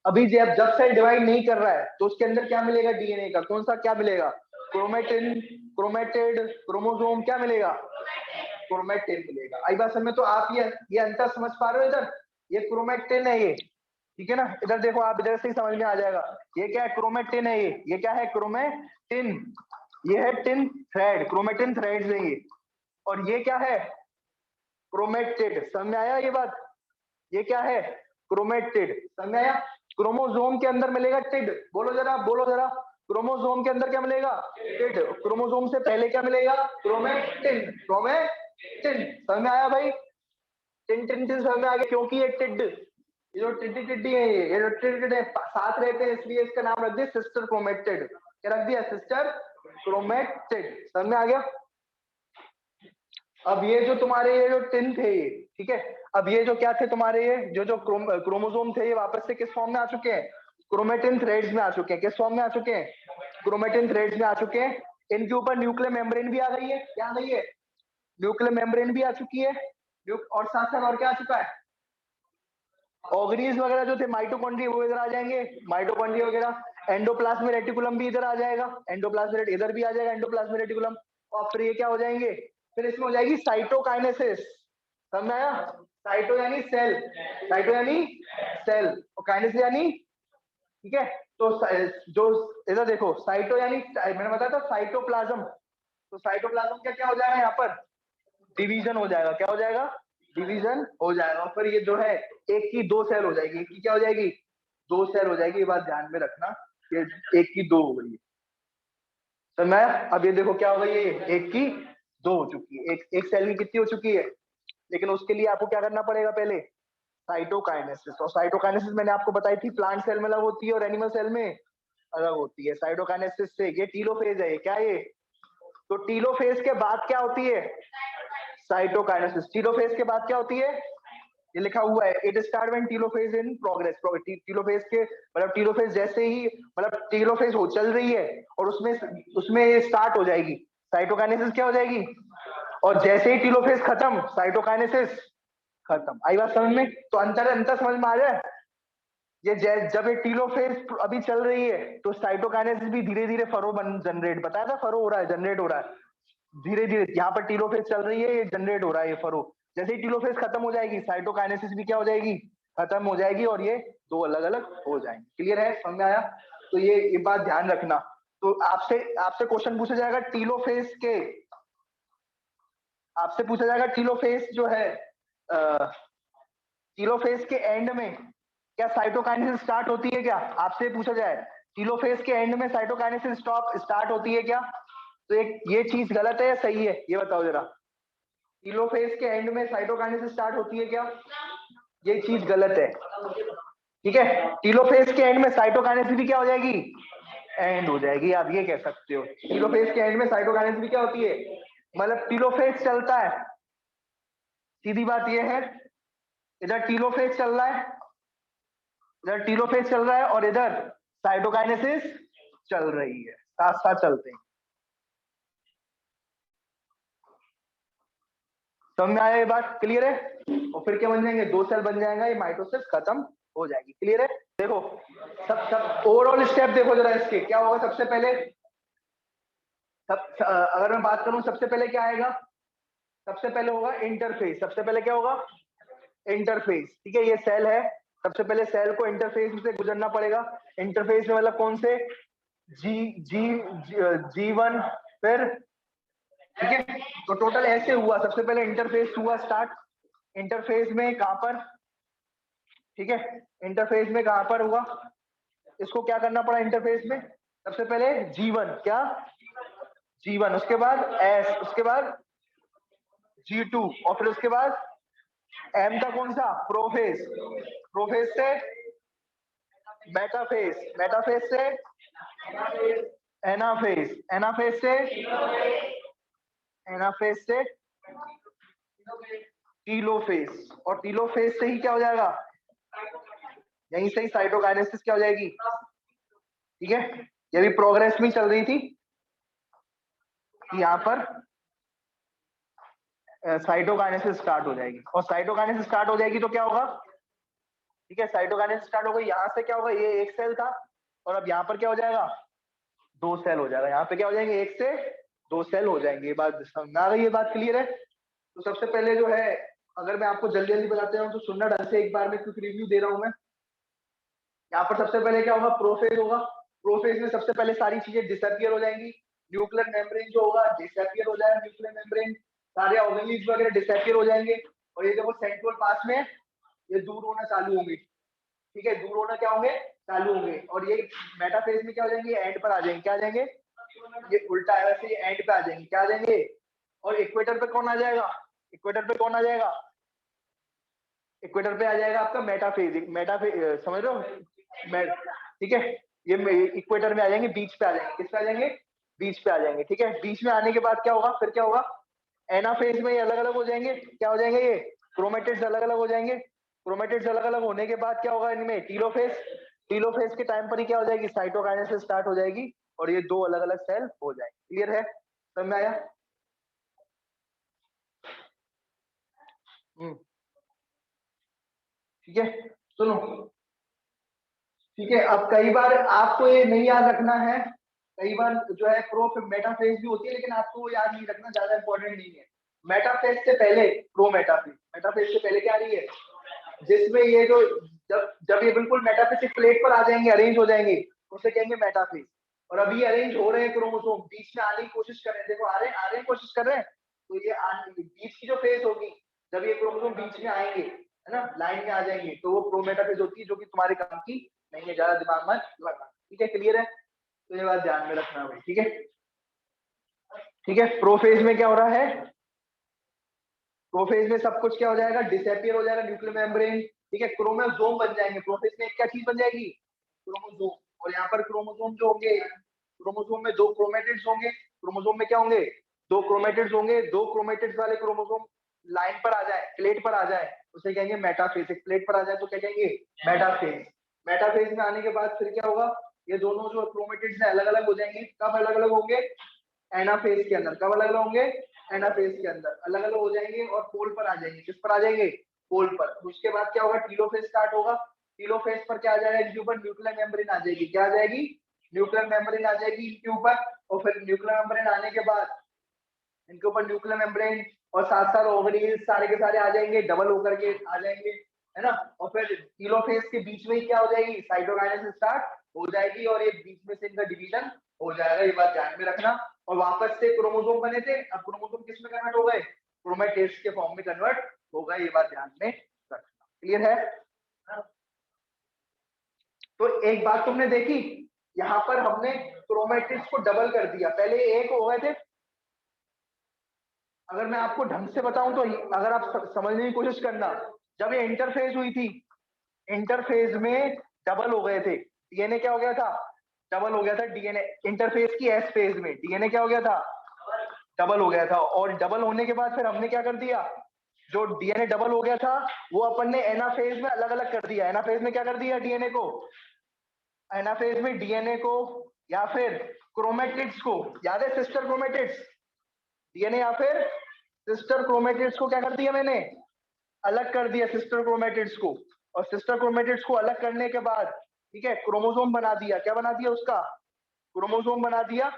अभी जब सेल डिवाइड नहीं कर रहा है तो उसके अंदर क्या मिलेगा, डीएनए का कौन सा क्या मिलेगा, क्रोमेटिन, क्रोमेटिड, क्रोमोसोम, क्या मिलेगा, क्रोमेटिन मिलेगा। आई बात समझ में? तो आप ये अंतर समझ पा रहे हो, इधर ये क्रोमेटिन है ये, ठीक है ना। इधर देखो आप, इधर से ही समझ में आ जाएगा। ये क्या है, क्रोमेटिन है ये क्या है, क्रोमेटिन, ये है टिन थ्रेड, क्रोमेटिन थ्रेड्स है ये। और ये क्या है, क्रोमेटिड। समझ में आया ये बात? ये क्या है, क्रोमेटिड। समझ में आया? क्रोमोसोम के अंदर मिलेगा टिड, बोलो जरा, बोलो जरा, क्रोमोसोम के अंदर क्या मिलेगा, टिड। क्रोमोसोम से पहले क्या मिलेगा, क्रोमेटिन, क्रोमेटिन। समझ में आया भाई? टिन टिन टिन समझ में आ गया, क्योंकि ये टिड, ये जो टिड्डी टिड्डी है, ये जो टिड है साथ रहते हैं, इसलिए इसका नाम रख दिया सिस्टर क्रोमेटिड। क्या रख दिया, सिस्टर क्रोमेटिड। समझ में आ गया? अब ये जो तुम्हारे ये जो टिन थे ये, ठीक है, अब ये जो क्या थे तुम्हारे, ये जो क्रोमोसोम थे, ये वापस से किस फॉर्म में आ चुके हैं, क्रोमेटिन थ्रेड्स में आ चुके हैं। किस फॉर्म में आ चुके हैं, क्रोमेटिन थ्रेड्स में आ चुके हैं। इनके ऊपर न्यूक्लियर मेम्ब्रेन भी आ गई है, क्या आ गई है, न्यूक्लियर मेम्ब्रेन भी आ चुकी है। और साथ साथ और क्या आ चुका है, ऑर्गेनीज वगैरह जो थे, माइटोकॉन्ड्रिया, वो इधर आ जाएंगे, माइटोकॉन्ड्रिया वगैरह। एंडोप्लाज्मिक रेटिकुलम भी इधर आ जाएगा, एंडोप्लाज्मिक इधर भी आ जाएगा, एंडोप्लाज्मिक रेटिकुलम। और फिर ये क्या हो जाएंगे, फिर इसमें हो जाएगी साइटोकाइनेसिस। समझ में आया? साइटो यानी सेल, साइटो यानी सेल, और काइनेसिस यानी, ठीक है। तो जो इधर देखो, साइटो यानी मैंने बताया था साइटोप्लाज्म, तो साइटोप्लाज्म क्या क्या हो जाएगा यहाँ पर, डिवीजन हो जाएगा। क्या हो जाएगा, डिवीजन हो जाएगा। और फिर ये जो है एक की दो सेल हो जाएगी, एक की क्या हो जाएगी, दो सेल हो जाएगी। ये बात ध्यान में रखना, ये एक की दो हो गई है। तो मैं अब ये देखो क्या हो गई है, एक की दो हो चुकी है, एक सेल की कितनी हो चुकी है। लेकिन उसके लिए आपको क्या करना पड़ेगा, पहले साइटोकाइनेसिस। और साइटोकाइनेसिस मैंने आपको बताई थी, प्लांट सेल में अलग होती है और एनिमल सेल में अलग होती है। साइटोकाइनेसिस से ये टीलोफेज है, क्या ये, तो टीलोफेज के बाद क्या होती है, साइटोकाइनेसिस। टीलोफेज के बाद क्या होती है, ये लिखा हुआ है, it start when telophase in progress. Telophase के मतलब टीलोफेज जैसे ही, मतलब टीलोफेज हो चल रही है और उसमें उसमें स्टार्ट हो जाएगी, साइटोकाइनेसिस क्या हो जाएगी। और जैसे ही टीलोफेज खत्म, साइटोकाइनेसिस खत्म। आई बात समझ में? तो अंतर अंतर समझ में आ रहा है? ये जब ये टीलोफेज अभी चल रही है तो साइटोकाइनेसिस भी धीरे धीरे फरो जनरेट, बताया था फरो हो रहा है, जनरेट हो रहा है धीरे धीरे। यहाँ पर टीलोफेज चल रही है, ये जनरेट हो रहा है ये फरो। जैसे ही टीलोफेज खत्म हो जाएगी, साइटोकाइनेसिस भी क्या हो जाएगी, खत्म हो जाएगी, और ये दो अलग अलग हो जाएंगे। क्लियर है, समझ में आया? तो ये बात ध्यान रखना। तो आपसे आपसे क्वेश्चन पूछा जाएगा टीलोफेज के, आपसे पूछा जाएगा टीलोफेज जो है, टीलोफेज के एंड में क्या साइटोकाइनेसिस स्टार्ट होती है क्या, आपसे पूछा जाए टीलोफेज के एंड में साइटोकाइनेसिस स्टार्ट होती है क्या। तो एक ये चीज गलत है या सही है, ये बताओ जरा। टीलोफेज के एंड में साइटोकाइनेसिस स्टार्ट होती है क्या, ये चीज गलत है, ठीक है। टीलोफेज के एंड में साइटोकाइनेसिस भी क्या हो जाएगी, एंड हो जाएगी, आप ये कह सकते हो। टीलोफेज के एंड में साइटोकाइनेसिस भी क्या होती है, मतलब टीलोफेज चलता है, सीधी बात ये है, इधर टीलोफेज चल रहा है, इधर टीलोफेज चल रहा है और इधर साइटोकाइनेसिस चल रही है, साथ साथ चलते हैं। समझ में आया ये बात, क्लियर है? और फिर क्या बन जाएंगे, 2 सेल बन जाएगा, ये माइटोसिस खत्म हो जाएगी, क्लियर है? देखो सब ओवरऑल स्टेप देखो जरा इसके, क्या होगा सबसे पहले, अगर मैं बात करूं सबसे पहले क्या आएगा, सबसे पहले होगा इंटरफेस, सबसे पहले क्या होगा, इंटरफेस, ठीक है, ये सेल है, सबसे पहले सेल को इंटरफेस से गुजरना पड़ेगा। इंटरफेस में मतलब कौन से, जी जी G1, फिर ठीक है, तो टोटल ऐसे हुआ, सबसे पहले इंटरफेस हुआ स्टार्ट, इंटरफेस में कहां पर, ठीक है, इंटरफेस में कहां पर हुआ, इसको क्या करना पड़ा इंटरफेस में, सबसे पहले G1, क्या G1, उसके बाद S, उसके बाद G2, और फिर उसके बाद M का कौन सा, प्रोफेज, प्रोफेज से मेटाफेज, मेटाफेज से एनाफेज, एनाफेज से, एनाफेज से टीलोफेज, और टीलोफेज से ही क्या हो जाएगा, यहीं से ही साइटोकाइनेसिस क्या हो जाएगी, ठीक है। ये भी प्रोग्रेस में चल रही थी, यहाँ पर साइटोकाइनेसिस स्टार्ट हो जाएगी, और साइटोकाइनेसिस स्टार्ट हो जाएगी तो क्या होगा, ठीक है, साइटोकाइनेसिस स्टार्ट हो गई, यहाँ से क्या होगा, ये एक सेल था, और अब यहाँ पर क्या हो जाएगा, 2 सेल हो जाएगा, यहाँ पे क्या हो जाएंगे, 1 से 2 सेल हो जाएंगे। ये बात समझ आ गई, ये बात क्लियर है? तो सबसे पहले जो है, अगर मैं आपको जल्दी जल्दी बताते हूँ तो सुनना ढंग से, एक बार में क्विक रिव्यू दे रहा हूँ मैं। यहाँ पर सबसे पहले क्या होगा, प्रोफेज होगा, प्रोफेज में सबसे पहले सारी चीजें डिसअपियर हो जाएंगी, न्यूक्लियर मेम्ब्रेन जो होगा डिसअपियर हो जाएगा, न्यूक्लियर मेम्ब्रेन, सारे ऑर्गेनिल्स वगैरह डिसअपियर हो जाएंगे, और ये देखो सेंट्रल पास में ये दूर होना चालू होंगे, ठीक है, दूर होना क्या होंगे, चालू होंगे, और ये मेटाफेज में क्या हो जाएंगे, एंड पर आ जाएंगे, क्या आ जाएंगे, ये उल्टा है वैसे, ये एंड पे आ जाएंगे, क्या आ जाएंगे, और इक्वेटर पे कौन आ जाएगा, इक्वेटर पे कौन आ जाएगा, इक्वेटर पे आ जाएगा आपका मेटाफेज, मेटाफेज समझ रहे हो, ठीक है, ये इक्वेटर में आ जाएंगे, बीच पे आ जाएंगे, किस पे आ जाएंगे, बीच पे आ जाएंगे, ठीक है। बीच में आने के बाद क्या होगा, फिर क्या होगा, एनाफेज में ये अलग अलग हो जाएंगे, क्या हो जाएंगे, ये क्रोमेटिड्स अलग अलग हो जाएंगे, क्रोमेटिड्स अलग अलग होने के बाद क्या होगा इनमें, टीलोफेज, टीलोफेज के टाइम पर ही क्या हो जाएगी, साइटोकाइनेसिस स्टार्ट हो जाएगी, और ये 2 अलग अलग सेल हो जाएंगे, क्लियर है, समझ में आया? ठीक है, सुनो, ठीक है, अब कई बार आपको ये नहीं याद रखना है, कई बार जो है प्रो मेटाफेज भी होती है, लेकिन आपको वो याद नहीं रखना, ज्यादा इंपॉर्टेंट नहीं है। मेटाफेज से पहले प्रो मेटाफेज, मेटाफेज से पहले क्या आ रही है, जिसमें ये जो जब जब ये बिल्कुल मेटाफेज प्लेट पर आ जाएंगे, अरेंज हो जाएंगे, उसे कहेंगे मेटाफेज। और अभी अरेंज हो रहे हैं क्रोमोसोम, बीच में आने की कोशिश कर रहे हैं, देखो आ रहे हैं कोशिश कर रहे हैं, तो ये बीच की जो फेज होगी, जब ये क्रोमोसोम बीच में आएंगे, है ना, लाइन में आ जाएंगे, तो वो प्रोमेटाफेज होती है, जो कि तुम्हारे काम की नहीं है, ज्यादा दिमाग मत लगाना, ठीक है, क्लियर है? तो ये बात ध्यान में रखना भाई, ठीक है, ठीक है। प्रोफेज में क्या हो रहा है, प्रोफेज में सब कुछ क्या हो जाएगा, डिसअपियर हो जाएगा न्यूक्लियर मेम्ब्रेन, ठीक है, क्रोमोसोम बन जाएंगे, प्रोफेज में क्या चीज बन जाएगी, क्रोमोसोम, और यहाँ पर क्रोमोसोम जो होंगे, क्रोमोसोम में 2 क्रोमेटिड्स होंगे, क्रोमोसोम में क्या होंगे, 2 क्रोमेटिड्स होंगे, 2 क्रोमेटिड्स वाले क्रोमोसोम लाइन पर आ जाए, प्लेट पर आ जाए, उसे कहेंगे मेटाफेज, एक प्लेट पर आ जाए तो क्या कहेंगे, मेटाफेज। मेटाफेज में आने के बाद फिर क्या होगा, ये दोनों जो क्रोमेटिड्स है अलग अलग हो जाएंगे, कब अलग अलग होंगे, एनाफेज के अंदर, कब अलग अलग होंगे, एनाफेज के अंदर अलग अलग हो जाएंगे, और पोल पर आ जाएंगे, किस पर आ जाएंगे, पोल पर। उसके बाद क्या होगा, टीलोफेज स्टार्ट होगा, टीलोफेज पर क्या आ जाएगा, इनके ऊपर न्यूक्लियर मेम्ब्रेन आ जाएगी, क्या आ जाएगी, न्यूक्लियर मेम्ब्रेन आ जाएगी इनके ऊपर, और फिर न्यूक्लियर मेम्ब्रेन आने के बाद इनके ऊपर न्यूक्लियर मेम्ब्रेन और साथ साथ ओवरीज सारे के सारे आ जाएंगे, डबल होकर के आ जाएंगे, है ना, और फिर टीलोफेज के बीच में ही क्या हो जाएगी, साइटोकाइनेसिस स्टार्ट हो जाएगी, और ये बीच में से इनका डिवीजन हो जाएगा, ये बात ध्यान में रखना। और वापस से क्रोमोसोम बने थे, अब क्रोमोसोम किस में कन्वर्ट हो गए, क्रोमेटिड्स के फॉर्म में कन्वर्ट हो गए, ये बात ध्यान में रखना, क्लियर है? तो एक बात तुमने देखी, यहाँ पर हमने क्रोमेटिड्स को डबल कर दिया, पहले एक हो गए थे, अगर मैं आपको ढंग से बताऊं तो, अगर आप समझने की कोशिश करना, जब ये इंटरफेज हुई थी, इंटरफेज में डबल हो गए थे, डीएनए क्या हो गया था, डबल हो गया था डीएनए इंटरफेस की एस फेज में, डीएनए क्या हो गया था, डबल हो गया था। और डबल होने के बाद फिर हमने क्या कर दिया, जो डीएनए डबल हो गया था वो अपन ने एनाफेज में अलग अलग कर दिया। एनाफेज में क्या कर दिया डीएनए को, एनाफेज में डीएनए को या फिर क्रोमेटिड्स को, याद है सिस्टर क्रोमेटिड्स, डीएनए या फिर सिस्टर क्रोमेटिड्स को क्या कर दिया मैंने, अलग कर दिया सिस्टर क्रोमेटिड्स को। और सिस्टर क्रोमेटिड्स को अलग करने के बाद ठीक है क्रोमोसोम बना दिया, क्या बना दिया उसका, क्रोमोसोम बना दिया।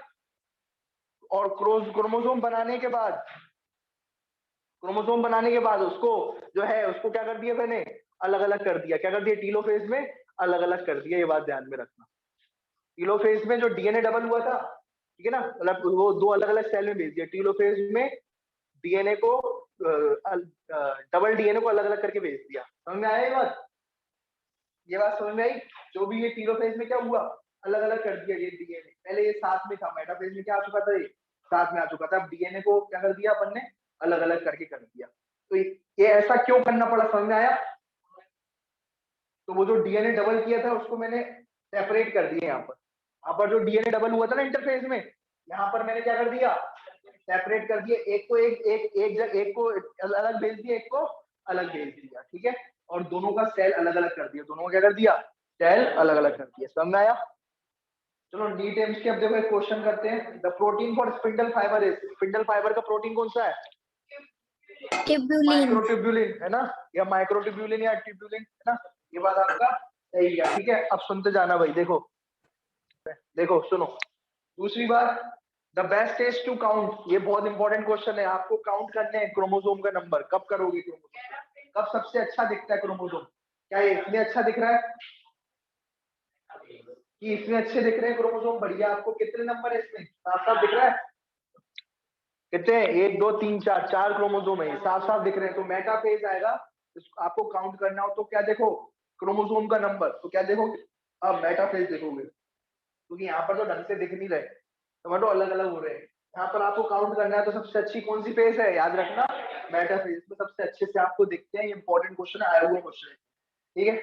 और क्रोमोसोम बनाने के बाद, क्रोमोसोम बनाने के बाद उसको जो है उसको क्या कर दिया मैंने, अलग अलग कर दिया। क्या कर दिया, टीलोफेज में अलग अलग कर दिया। ये बात ध्यान में रखना, टीलोफेज में जो डीएनए डबल हुआ था ठीक है ना, मतलब वो दो अलग अलग सेल में भेज दिया। टीलोफेज में डीएनए को डबल डीएनए को अलग अलग करके भेज दिया। समझ में आया ये बात, ये बात समझ में आई। जो भी ये टीलोफेज में क्या हुआ, अलग अलग कर दिया ये डीएनए। पहले ये साथ में था, मेटाफेज में क्या आ चुका था, ये साथ में आ चुका था। अब डीएनए को क्या कर दिया अपन ने, अलग अलग करके कर दिया। तो ये ऐसा क्यों करना पड़ा, समझ में आया। तो वो जो डीएनए डबल किया था उसको मैंने सेपरेट कर दिया। यहाँ पर जो डीएनए डबल हुआ था ना इंटरफेज में, यहाँ पर मैंने क्या कर दिया, सेपरेट कर दिया। एक को एक को अलग भेज दिया, एक को अलग भेज दिया, ठीक है। और दोनों का सेल अलग अलग कर दिया, दोनों को क्या कर दिया, सेल अलग अलग कर दिया। समझ में आया। चलो नीट एम्स के अब देखो एक क्वेश्चन करते हैं। The protein for spindle fibre is, spindle fibre का प्रोटीन कौन सा है, ट्यूबुलिन। माइक्रोट्यूब्यूलिन है ना, या माइक्रोट्यूब्यूलिन या ट्यूब्यूलिन है ना। ये बात आपका सही है, ठीक है। अब सुनते जाना भाई, देखो देखो सुनो। दूसरी बात, the best is to count, ये बहुत इंपॉर्टेंट क्वेश्चन है। आपको काउंट करने हैं क्रोमोसोम का नंबर। कब करोगे क्रोमोसोम, कब सबसे अच्छा दिखता है क्रोमोसोम, क्या ये इसमें अच्छा दिख रहा है कि इसमें अच्छे दिख रहे हैं क्रोमोसोम, बढ़िया। आपको कितने नंबर है इसमें, साफ साफ दिख रहा है, कितने, 1 2 3 4, 4 क्रोमोसोम है, साफ साफ दिख रहे हैं। तो मेटाफेज आएगा, आपको काउंट करना हो तो क्या देखो, क्रोमोसोम का नंबर। तो क्या देखोगे, अब मेटाफेज देखोगे, क्योंकि यहाँ पर तो ढंग से दिख नहीं रहे, टमाटो अलग अलग हो रहे हैं। यहाँ पर आपको काउंट करना है तो सबसे अच्छी कौन सी फेज है, याद रखना मेटाफेज में सबसे अच्छे से आपको दिखते हैं। ये इंपॉर्टेंट क्वेश्चन है, आया हुआ क्वेश्चन है, ठीक है।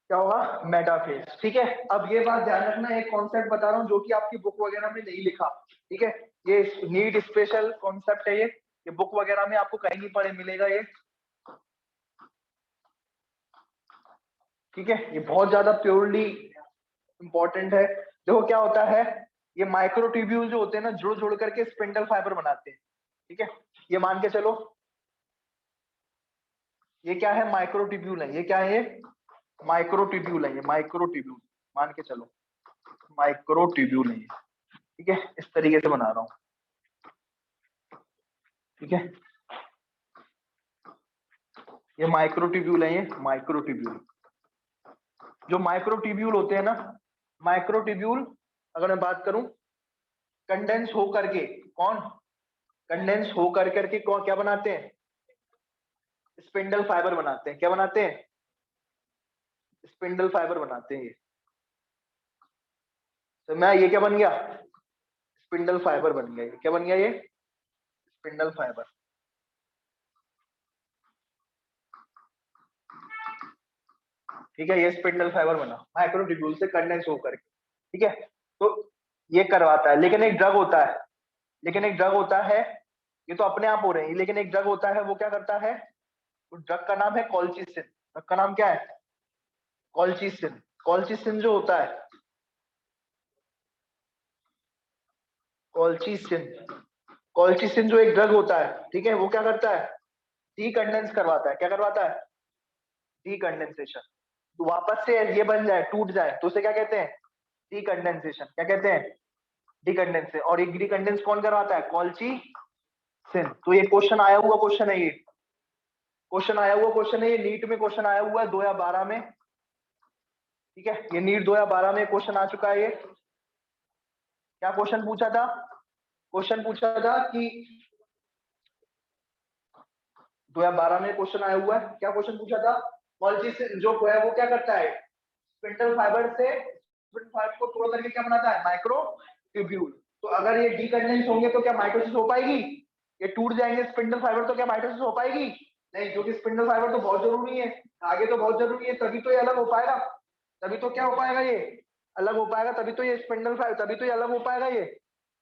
क्या होगा, मेटाफेज, ठीक है। अब ये बात ध्यान रखना, एक कॉन्सेप्ट बता रहा हूँ जो कि आपकी बुक वगैरह में नहीं लिखा, ठीक है। ये नीट स्पेशल कॉन्सेप्ट है, ये बुक वगैरह में आपको कहीं नहीं पढ़े मिलेगा ये, ठीक है। ये बहुत ज्यादा प्योरली इंपॉर्टेंट है। देखो क्या होता है, ये माइक्रोट्यूब्यूल जो होते हैं ना, जुड़ जुड़ करके स्पिंडल फाइबर बनाते हैं, ठीक है। ये मान के चलो, ये क्या है, माइक्रोट्यूब्यूल है। ये क्या है, ये माइक्रोट्यूब्यूल है, ये माइक्रोट्यूब्यूल मान के चलो, माइक्रोट्यूब्यूल है ये, ठीक है। इस तरीके से बना रहा हूँ, ठीक है। ये माइक्रोट्यूब्यूल है, ये माइक्रोट्यूब्यूल। जो माइक्रोट्यूब्यूल होते हैं ना, माइक्रोट्यूब्यूल अगर मैं बात करूं, कंडेंस हो करके, कौन कंडेंस हो कर करके कौन क्या बनाते हैं, स्पिंडल फाइबर बनाते हैं। क्या बनाते हैं, स्पिंडल फाइबर बनाते हैं ये। तो मैं ये क्या बन गया, स्पिंडल फाइबर बन गया। ये क्या बन गया, ये स्पिंडल फाइबर, ठीक है। ये स्पिंडल फाइबर बना माइक्रोट्यूब्यूल से कंडेंस होकर के, ठीक है। तो ये करवाता है, लेकिन एक ड्रग होता है, लेकिन एक ड्रग होता है, ये तो अपने आप हो रहे हैं, लेकिन एक ड्रग होता है वो क्या करता है, उस ड्रग का नाम है कॉल्चिसिन। ड्रग का नाम क्या है, कॉल्चिसिन। कॉल्चिसिन जो होता है, कॉल्चिसिन, कॉल्चिसिन जो एक ड्रग होता है, ठीक है, वो क्या करता है, डीकंडेंस करवाता है। क्या करवाता है, डीकंडेंसेशन। तो वापस से ये बन जाए, टूट जाए, तो उसे क्या कहते हैं, डीकंडेंसेशन। क्या कहते हैं, डीकंडेंस। और ये डीकंडेंस कौन करवाता है, कॉल्चिसिन। तो ये क्वेश्चन आया हुआ क्वेश्चन है, ये क्वेश्चन आया हुआ क्वेश्चन है, ये नीट में क्वेश्चन आया हुआ है 2012 में, ठीक है। ये नीट 2012 में क्वेश्चन आ चुका है। ये क्या क्वेश्चन पूछा था, क्वेश्चन पूछा था कि 2012 में क्वेश्चन आया हुआ है, क्या क्वेश्चन पूछा था, कॉल्चिसिन जो है वो क्या करता है, स्पिंडल फाइबर से स्पिंडल फाइबर को तोड़ करके क्या बनाता है, माइक्रोट्यूब्यूल। तो अगर ये डीकंडेंस होंगे तो क्या माइटोसिस हो पाएगी, ये टूट जाएंगे स्पिंडल फाइबर तो क्या माइटोसिस हो पाएगी नहीं, क्योंकि स्पिंडल फाइबर तो बहुत जरूरी है, आगे तो बहुत जरूरी है, तभी तो ये अलग हो पाएगा, तभी तो क्या हो पाएगा, ये अलग हो पाएगा, तभी तो ये स्पिंडल फाइबर, तभी तो ये अलग हो पाएगा, ये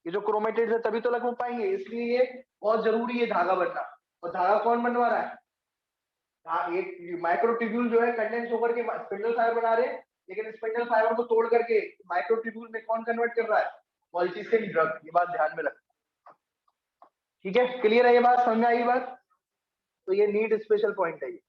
जो क्रोमेटिड्स है तभी तो अलग हो पाएंगे। इसलिए ये बहुत जरूरी है धागा बनना। और धागा कौन बनवा रहा है? एक माइक्रोट्यूब्यूल जो है कंडेंस होकर के स्पिंडल फाइबर बना रहे हैं, लेकिन स्पिंडल फाइबर को तोड़ करके माइक्रोट्यूब्यूल में कौन कन्वर्ट कर रहा है? मल्टीसिन ड्रग। ये बात ध्यान में रखना। ठीक है, क्लियर है ये बात, समझ में आई बात? तो ये नीट स्पेशल पॉइंट है ये।